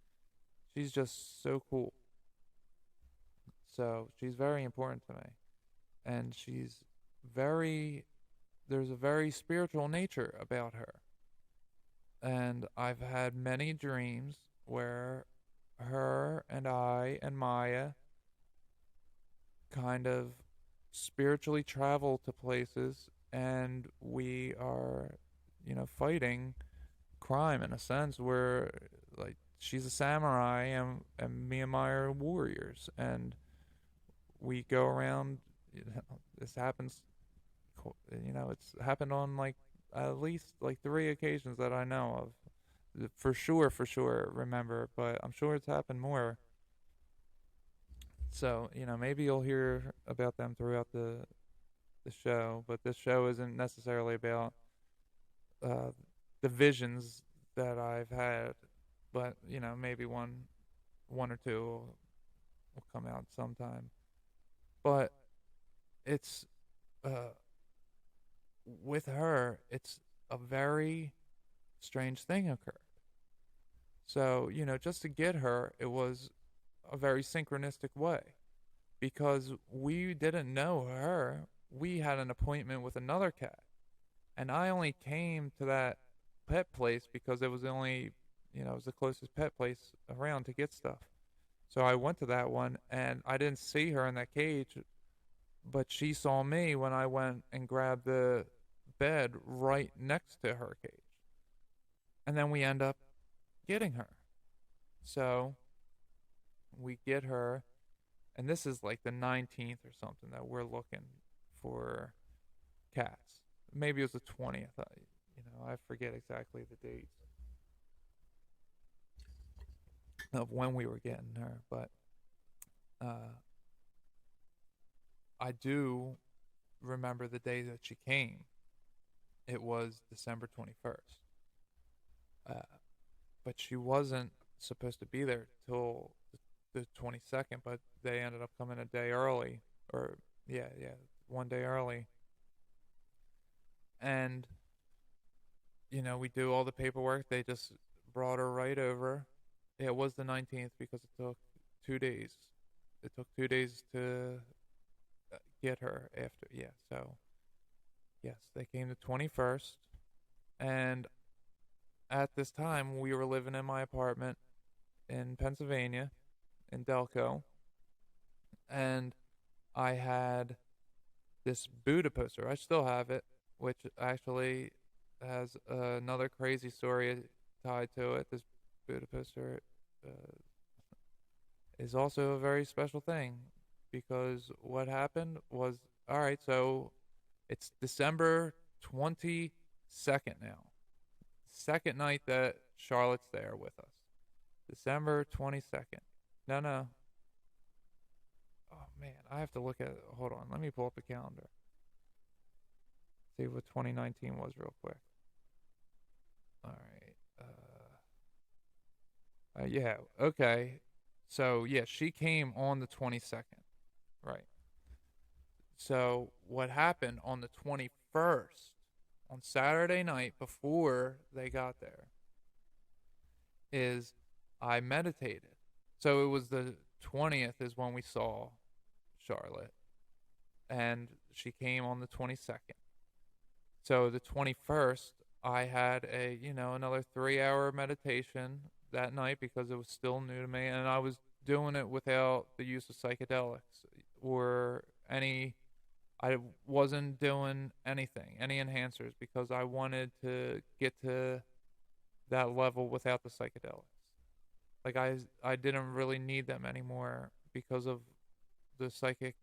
she's just so cool. So she's very important to me, and very there's a very spiritual nature about her. And I've had many dreams where her and I and Maya kind of spiritually travel to places, and we are, fighting crime in a sense where, like, she's a samurai, and me and Maya are warriors, and we go around. This happens, it's happened on like at least like 3 occasions that I know of. For sure, remember, but I'm sure it's happened more. So, maybe you'll hear about them throughout the show, but this show isn't necessarily about uh, the visions that I've had, but maybe one or two will come out sometime. But it's uh, with her, it's a very strange thing occurred. So, just to get her, it was a very synchronistic way because we didn't know her. We had an appointment with another cat, and I only came to that pet place because it was the only, it was the closest pet place around to get stuff. So I went to that one, and I didn't see her in that cage, but she saw me when I went and grabbed the bed right next to her cage. And then we end up getting her. So we get her, and this is like the 19th or something that we're looking for cats. Maybe it was the 20th. I forget exactly the dates of when we were getting her, but uh, I do remember the day that she came. It was December 21st. Uh, but she wasn't supposed to be there till the 22nd, but they ended up coming a day early, or yeah, one day early. And we do all the paperwork. They just brought her right over. Yeah, it was the 19th because it took 2 days. It took 2 days to get her after. Yeah, so yes, they came the 21st, and at this time we were living in my apartment in Pennsylvania, in Delco, and I had this Buddha poster. I still have it, which actually has another crazy story tied to it. This Buddha poster, uh, is also a very special thing because what happened was, all right, so it's December 22nd now. Second night that Charlotte's there with us. December 22nd. No, no. Oh, man. I have to look at it. Hold on. Let me pull up the calendar. See what 2019 was real quick. All right. Yeah. Okay. So, yeah, she came on the 22nd. Right. So, what happened on the 21st, on Saturday night before they got there, is I meditated. So, it was the 20th is when we saw Charlotte, and she came on the 22nd. So, the 21st, I had another 3 hour meditation that night because it was still new to me, and I was doing it without the use of psychedelics or any. I wasn't doing anything, any enhancers, because I wanted to get to that level without the psychedelics. Like I didn't really need them anymore because of the psychic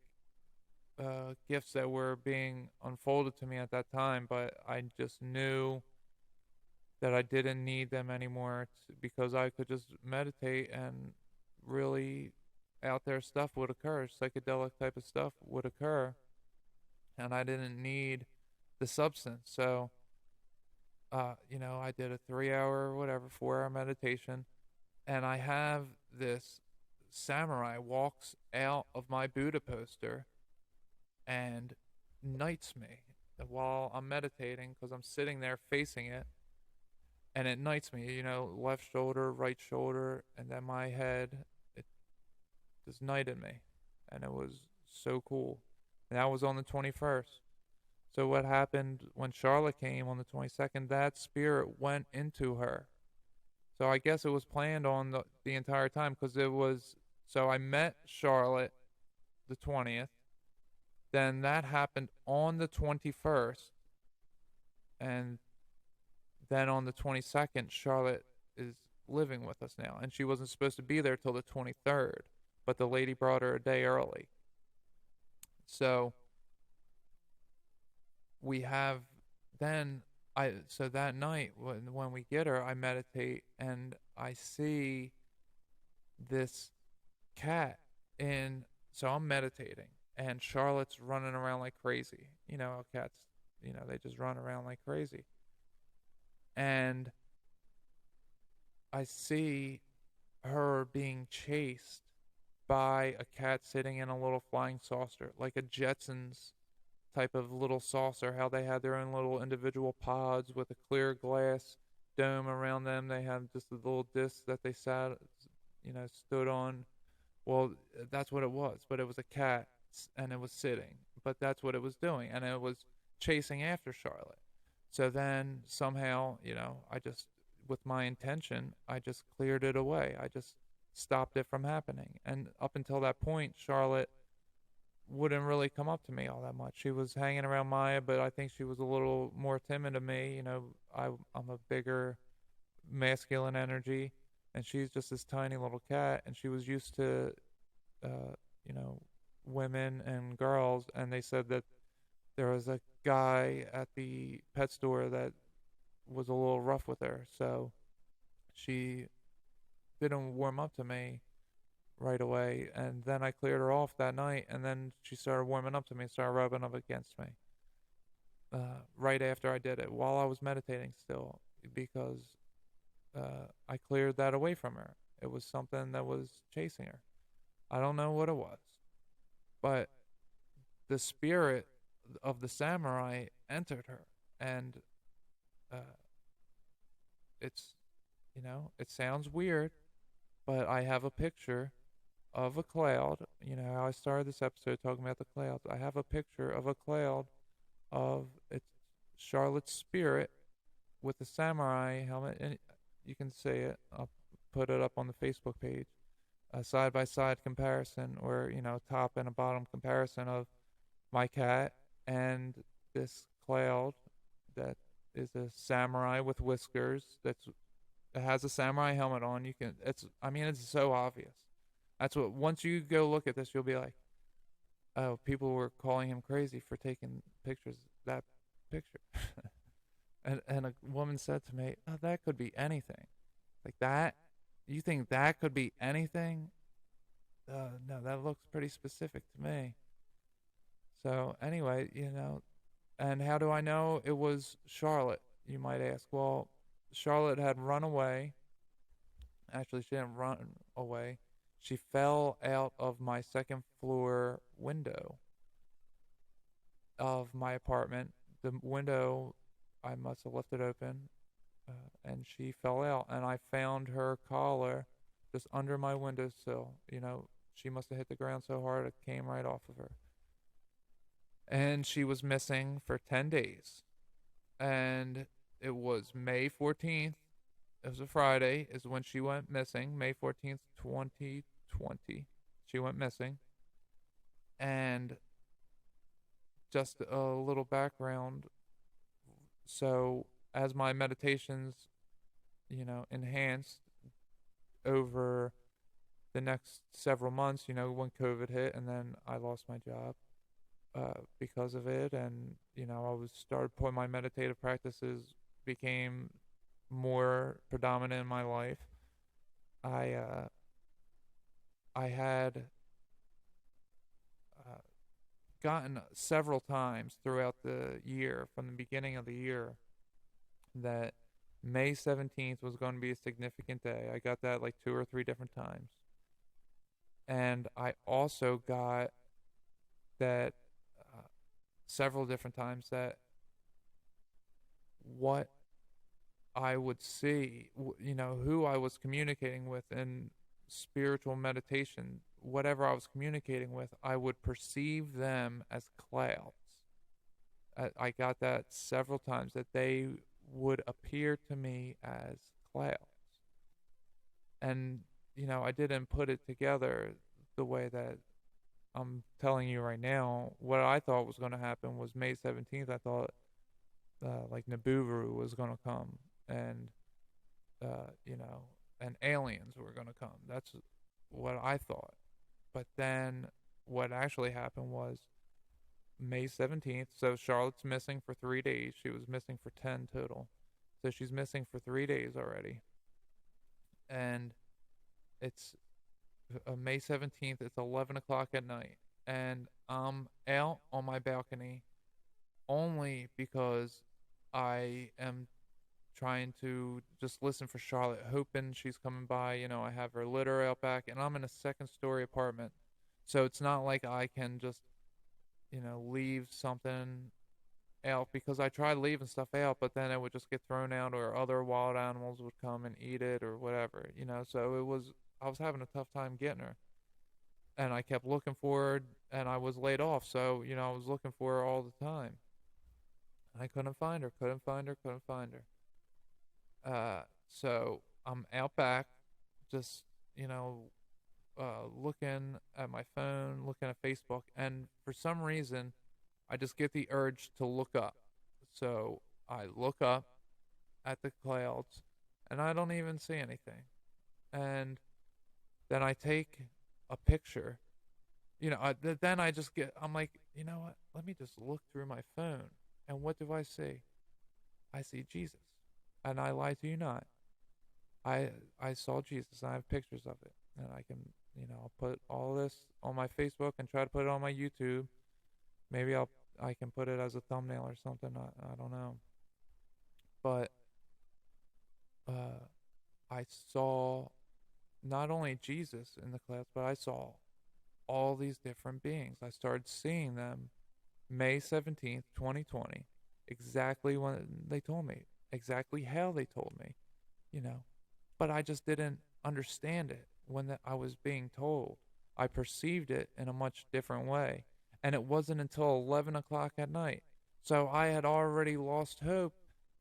gifts that were being unfolded to me at that time. But I just knew that I didn't need them anymore because I could just meditate and really out there stuff would occur, psychedelic type of stuff would occur, and I didn't need the substance. So, I did a 3 hour, whatever, 4 hour meditation, and I have this samurai walks out of my Buddha poster and knights me while I'm meditating because I'm sitting there facing it, and it knights me, left shoulder, right shoulder, and then my head. It just knighted me, and it was so cool. And that was on the 21st. So what happened when Charlotte came on the 22nd? That spirit went into her. So I guess it was planned on the entire time because it was. So I met Charlotte the 20th. Then that happened on the 21st, and then on the 22nd, Charlotte is living with us now, and she wasn't supposed to be there till the 23rd, but the lady brought her a day early. So we have then I so that night when we get her, I meditate and I see this cat in. So I'm meditating and Charlotte's running around like crazy. You know how cats, they just run around like crazy. And I see her being chased by a cat sitting in a little flying saucer, like a Jetsons type of little saucer, how they had their own little individual pods with a clear glass dome around them. They had just a little disc that they stood on. Well, that's what it was, but it was a cat and it was sitting, but that's what it was doing, and it was chasing after Charlotte. So then somehow, I just, with my intention, I just cleared it away. I just stopped it from happening. And up until that point, Charlotte wouldn't really come up to me all that much. She was hanging around Maya, but I think she was a little more timid of me. I'm a bigger masculine energy, and she's just this tiny little cat, and she was used to, uh, you know, women and girls, and they said that there was a guy at the pet store that was a little rough with her, so she didn't warm up to me right away, and then I cleared her off that night, and then she started warming up to me, started rubbing up against me. Right after I did it, while I was meditating still, because I cleared that away from her. It was something that was chasing her. I don't know what it was, but the spirit of the samurai entered her, and uh, it's, it sounds weird, but I have a picture of a cloud. You know how I started this episode talking about the clouds. I have a picture of a cloud of it's Charlotte's spirit with the samurai helmet, and you can see it. I'll put it up on the Facebook page. A side by side comparison, or top and a bottom comparison of my cat and this cloud that is a samurai with whiskers. That has a samurai helmet on. You can. It's. I mean, it's so obvious. That's what, once you go look at this, you'll be like, oh, people were calling him crazy for taking pictures, that picture. And a woman said to me, oh, that could be anything. Like that? You think that could be anything? No, that looks pretty specific to me. So anyway, and how do I know it was Charlotte? You might ask. Well, Charlotte had run away. Actually, she didn't run away. She fell out of my second floor window of my apartment. The window, I must have left it open, and she fell out. And I found her collar just under my windowsill. She must have hit the ground so hard it came right off of her. And she was missing for 10 days. And it was May 14th. It was a Friday, is when she went missing. May 14th, 2020. She went missing. And just a little background. So, as my meditations, enhanced over the next several months, when COVID hit, and then I lost my job because of it, and I was started putting my meditative practices became more predominant in my life. I had uh, gotten several times throughout the year, from the beginning of the year, that May 17th was going to be a significant day. I got that like two or three different times. And I also got that several different times, that what I would see, who I was communicating with in spiritual meditation, whatever I was communicating with, I would perceive them as clouds. I got that several times, that they would appear to me as clouds. And, I didn't put it together the way that I'm telling you right now. What I thought was going to happen was May 17th, I thought like Nibiru was going to come, and, and aliens were going to come. That's what I thought. But then what actually happened was May 17th. So Charlotte's missing for 3 days. She was missing for 10 total. So she's missing for 3 days already. And it's May 17th. It's 11 o'clock at night. And I'm out on my balcony only because I am trying to just listen for Charlotte, hoping she's coming by. I have her litter out back, and I'm in a second story apartment. So it's not like I can just, leave something out, because I tried leaving stuff out, but then it would just get thrown out, or other wild animals would come and eat it or whatever. So I was having a tough time getting her. And I kept looking for her, and I was laid off. So, I was looking for her all the time. I couldn't find her, couldn't find her, couldn't find her. So I'm out back, just, looking at my phone, looking at Facebook, and for some reason, I just get the urge to look up. So I look up at the clouds, and I don't even see anything. And then I take a picture. Then I'm like, you know what? Let me just look through my phone. And what do I see? I see Jesus. And I lie to you not. I saw Jesus, and I have pictures of it. And I can, I'll put all this on my Facebook and try to put it on my YouTube. Maybe I can put it as a thumbnail or something. I don't know. But I saw not only Jesus in the clouds, but I saw all these different beings. I started seeing them May 17th, 2020, exactly when they told me, exactly how they told me, But I just didn't understand it when I was being told. I perceived it in a much different way. And it wasn't until 11 o'clock at night. So I had already lost hope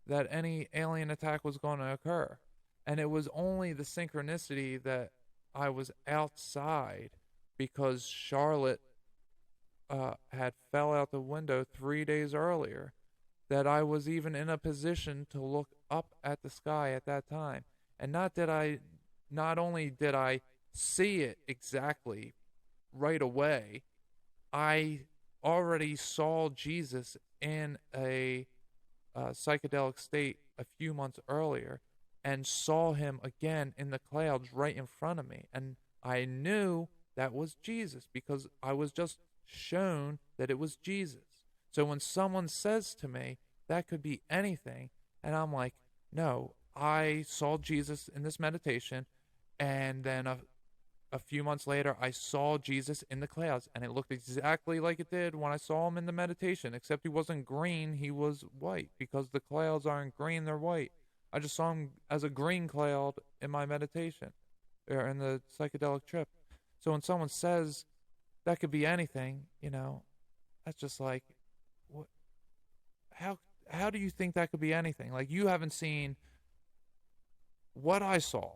that any alien attack was going to occur. And it was only the synchronicity that I was outside, because Charlotte had fell out the window 3 days earlier, that I was even in a position to look up at the sky at that time. And not only did I see it exactly right away. I already saw Jesus in a psychedelic state a few months earlier and saw him again in the clouds right in front of me. And I knew that was Jesus because I was just shown that it was Jesus. So when someone says to me, that could be anything, and I'm like, no, I saw Jesus in this meditation, and then a few months later, I saw Jesus in the clouds, and it looked exactly like it did when I saw him in the meditation, except he wasn't green, he was white, because the clouds aren't green, they're white. I just saw him as a green cloud in my meditation, or in the psychedelic trip. So when someone says that could be anything, that's just like, what? How how do you think that could be anything? Like, you haven't seen what I saw.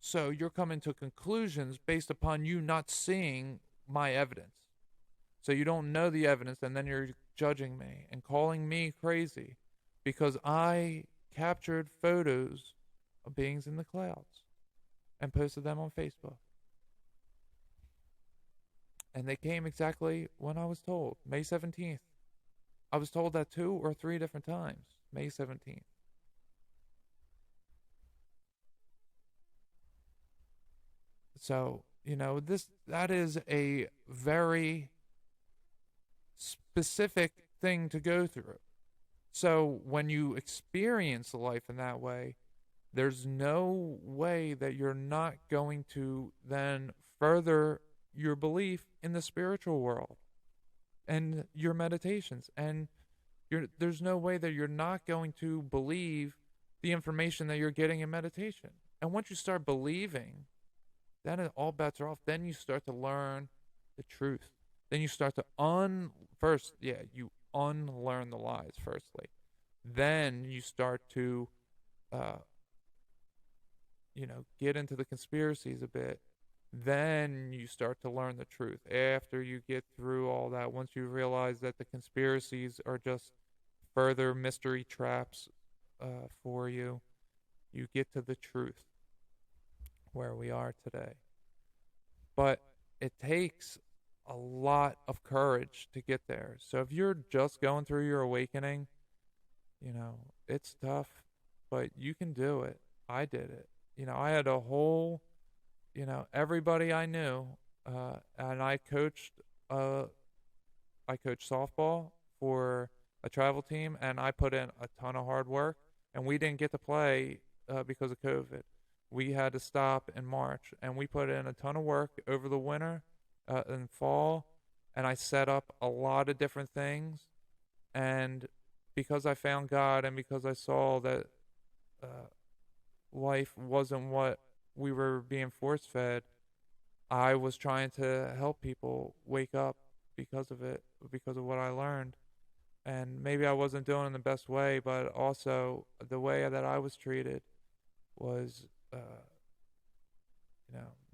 So you're coming to conclusions based upon you not seeing my evidence. So you don't know the evidence, and then you're judging me and calling me crazy because I captured photos of beings in the clouds and posted them on Facebook. And they came exactly when I was told, May 17th. I was told that 2 or 3 different times, May 17th. So, that is a very specific thing to go through. So, when you experience life in that way, there's no way that you're not going to then further your belief in the spiritual world and your meditations. And there's no way that you're not going to believe the information that you're getting in meditation. And once you start believing, then all bets are off. Then you start to learn the truth. Then you start to you unlearn the lies, firstly. Then you start to, uh, get into the conspiracies a bit. Then you start to learn the truth. After you get through all that, once you realize that the conspiracies are just further mystery traps for you, you get to the truth where we are today. But it takes a lot of courage to get there. So if you're just going through your awakening, it's tough, but you can do it. I did it. I had a whole, everybody I knew, and I coached softball for a travel team, and I put in a ton of hard work, and we didn't get to play because of COVID. We had to stop in March, and we put in a ton of work over the winter and fall, and I set up a lot of different things, and because I found God and because I saw that life wasn't what we were being force fed, I was trying to help people wake up because of it, because of what I learned. And maybe I wasn't doing it in the best way, but also the way that I was treated was,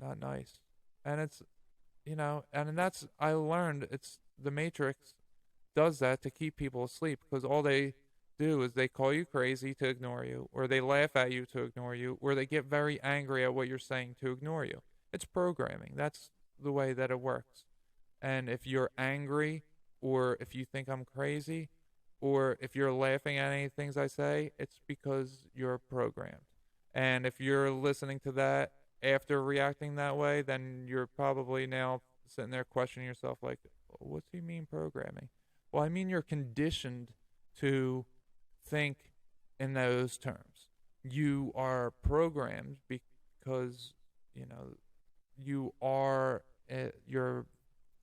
not nice. And I learned it's the Matrix does that to keep people asleep because all they do is they call you crazy to ignore you, or they laugh at you to ignore you, or they get very angry at what you're saying to ignore you. It's programming. That's the way that it works. And if you're angry, or if you think I'm crazy, or if you're laughing at any things I say, it's because you're programmed. And if you're listening to that after reacting that way, then you're probably now sitting there questioning yourself like, what's he mean programming? Well, I mean you're conditioned to think in those terms. You are programmed because, you are, your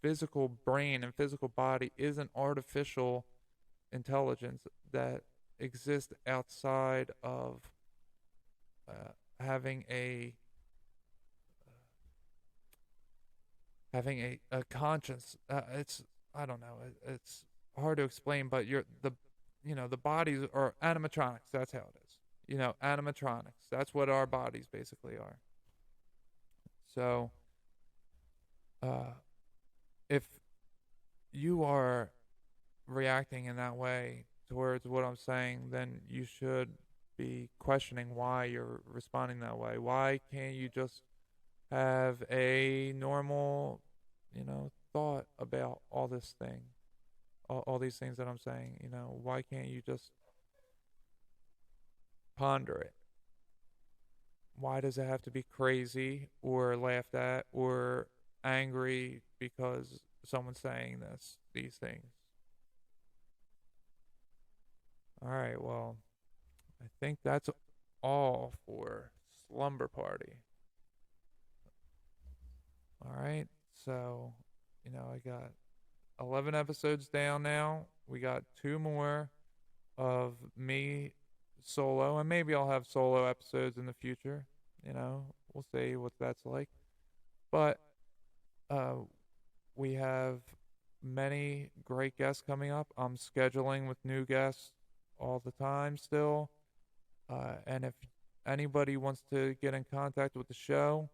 physical brain and physical body is an artificial intelligence that exists outside of having a conscience. It's I don't know. It's hard to explain, but the bodies are animatronics. That's how it is. Animatronics. That's what our bodies basically are. So, if you are reacting in that way towards what I'm saying, then you should be questioning why you're responding that way. Why can't you just have a normal, thought about all this thing, all these things that I'm saying. Why can't you just ponder it? Why does it have to be crazy or laughed at or angry because someone's saying these things? All right, well, I think that's all for Slumber Party. All right, so, I got 11 episodes down now. We got two more of me solo, and maybe I'll have solo episodes in the future. We'll see what that's like. But uh, we have many great guests coming up. I'm scheduling with new guests all the time still. And if anybody wants to get in contact with the show,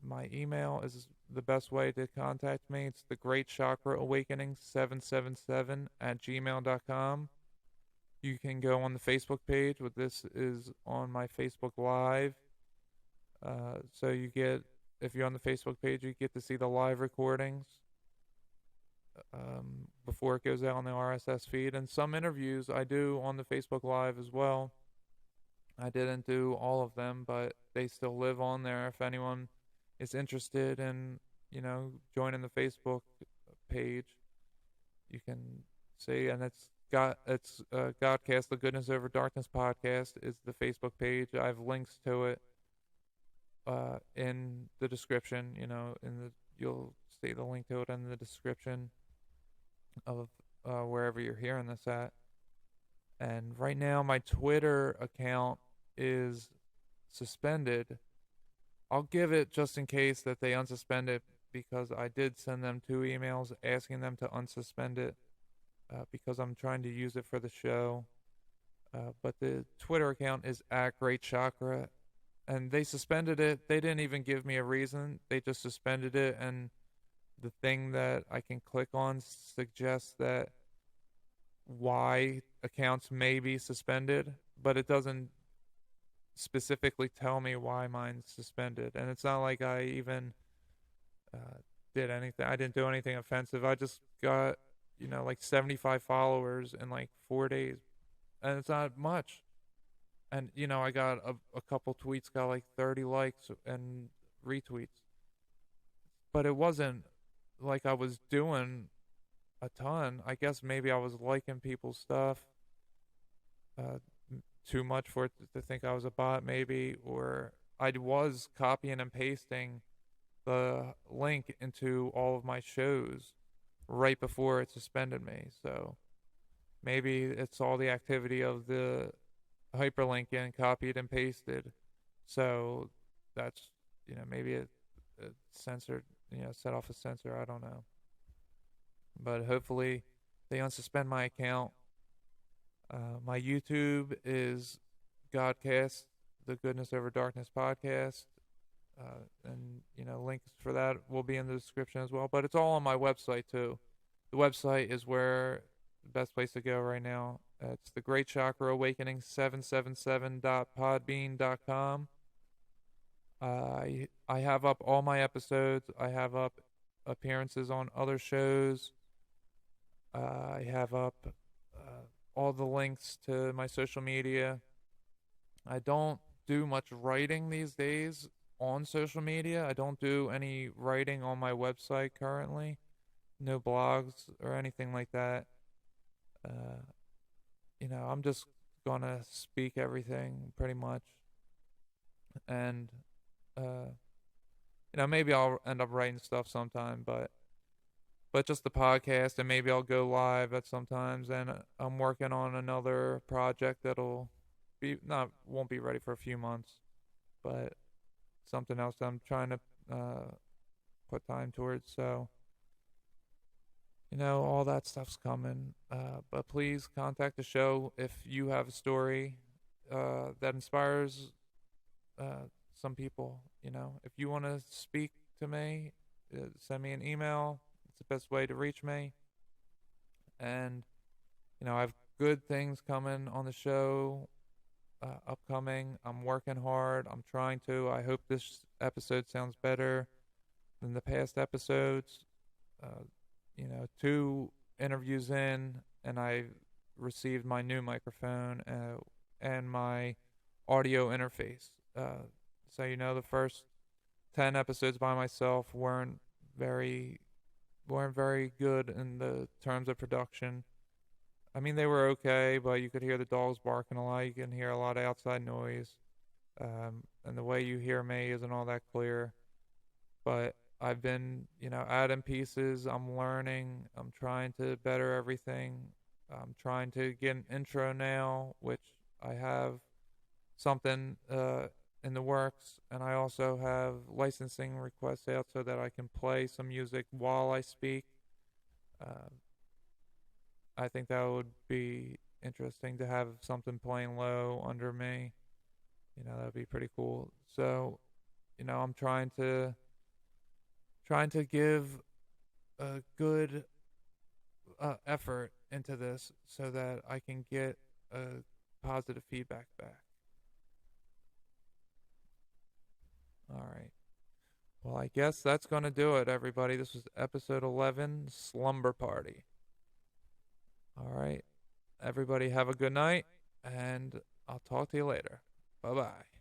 my email is the best way to contact me. It's the Great Chakra Awakening 777 at gmail.com. You can go on the Facebook page. What this is on my Facebook Live. So if you're on the Facebook page, you get to see the live recordings before it goes out on the RSS feed. And some interviews I do on the Facebook Live as well. I didn't do all of them, but they still live on there. If anyone is interested in, joining the Facebook page, you can see. And it's Godcast, the Goodness Over Darkness podcast is the Facebook page. I have links to it in the description. You'll see the link to it in the description of wherever you're hearing this at. And right now, my Twitter account is suspended. I'll give it just in case that they unsuspend it, because I did send them 2 emails asking them to unsuspend it because I'm trying to use it for the show. But the Twitter account is at Great Chakra, and they suspended it. They didn't even give me a reason. They just suspended it, and the thing that I can click on suggests that why accounts may be suspended, but it doesn't specifically tell me why mine's suspended. And it's not like I even did anything. I didn't do anything offensive. I just got, like 75 followers in like 4 days. And it's not much. And, I got a couple tweets, got like 30 likes and retweets. But it wasn't like I was doing a ton. I guess maybe I was liking people's stuff too much for it to think I was a bot, maybe, or I was copying and pasting the link into all of my shows right before it suspended me. So maybe it's all the activity of the hyperlinking, copied and pasted. So that's, maybe it censored, set off a censor. I don't know. But hopefully they unsuspend my account. My YouTube is Godcast, the Goodness Over Darkness podcast. And, links for that will be in the description as well. But it's all on my website, too. The website is where the best place to go right now. It's the Great Chakra Awakening 777.podbean.com. I have up all my episodes. I have up appearances on other shows. I have up all the links to my social media. I don't do much writing these days on social media. I don't do any writing on my website currently. No blogs or anything like that. I'm just gonna speak everything pretty much. And, maybe I'll end up writing stuff sometime, but just the podcast, and maybe I'll go live at sometimes. And I'm working on another project that'll won't be ready for a few months, but something else that I'm trying to put time towards. So, all that stuff's coming. But please contact the show if you have a story that inspires some people. If you want to speak to me, send me an email. It's the best way to reach me. And, I have good things coming on the show. upcoming. I'm working hard. I'm trying to. I hope this episode sounds better than the past episodes. Uh, 2 interviews in, and I received my new microphone and my audio interface. So the first 10 episodes by myself very weren't very good in the terms of production. I mean, they were okay, but you could hear the dogs barking a lot. You can hear a lot of outside noise, and the way you hear me isn't all that clear. But I've been, adding pieces. I'm learning. I'm trying to better everything. I'm trying to get an intro now, which I have something in the works, and I also have licensing requests out so that I can play some music while I speak. Uh, I think that would be interesting to have something playing low under me. That'd be pretty cool. So, I'm trying to give a good effort into this so that I can get a positive feedback back. All right. Well, I guess that's going to do it, everybody. This was episode 11, Slumber Party. All right. Everybody have a good night, and I'll talk to you later. Bye bye.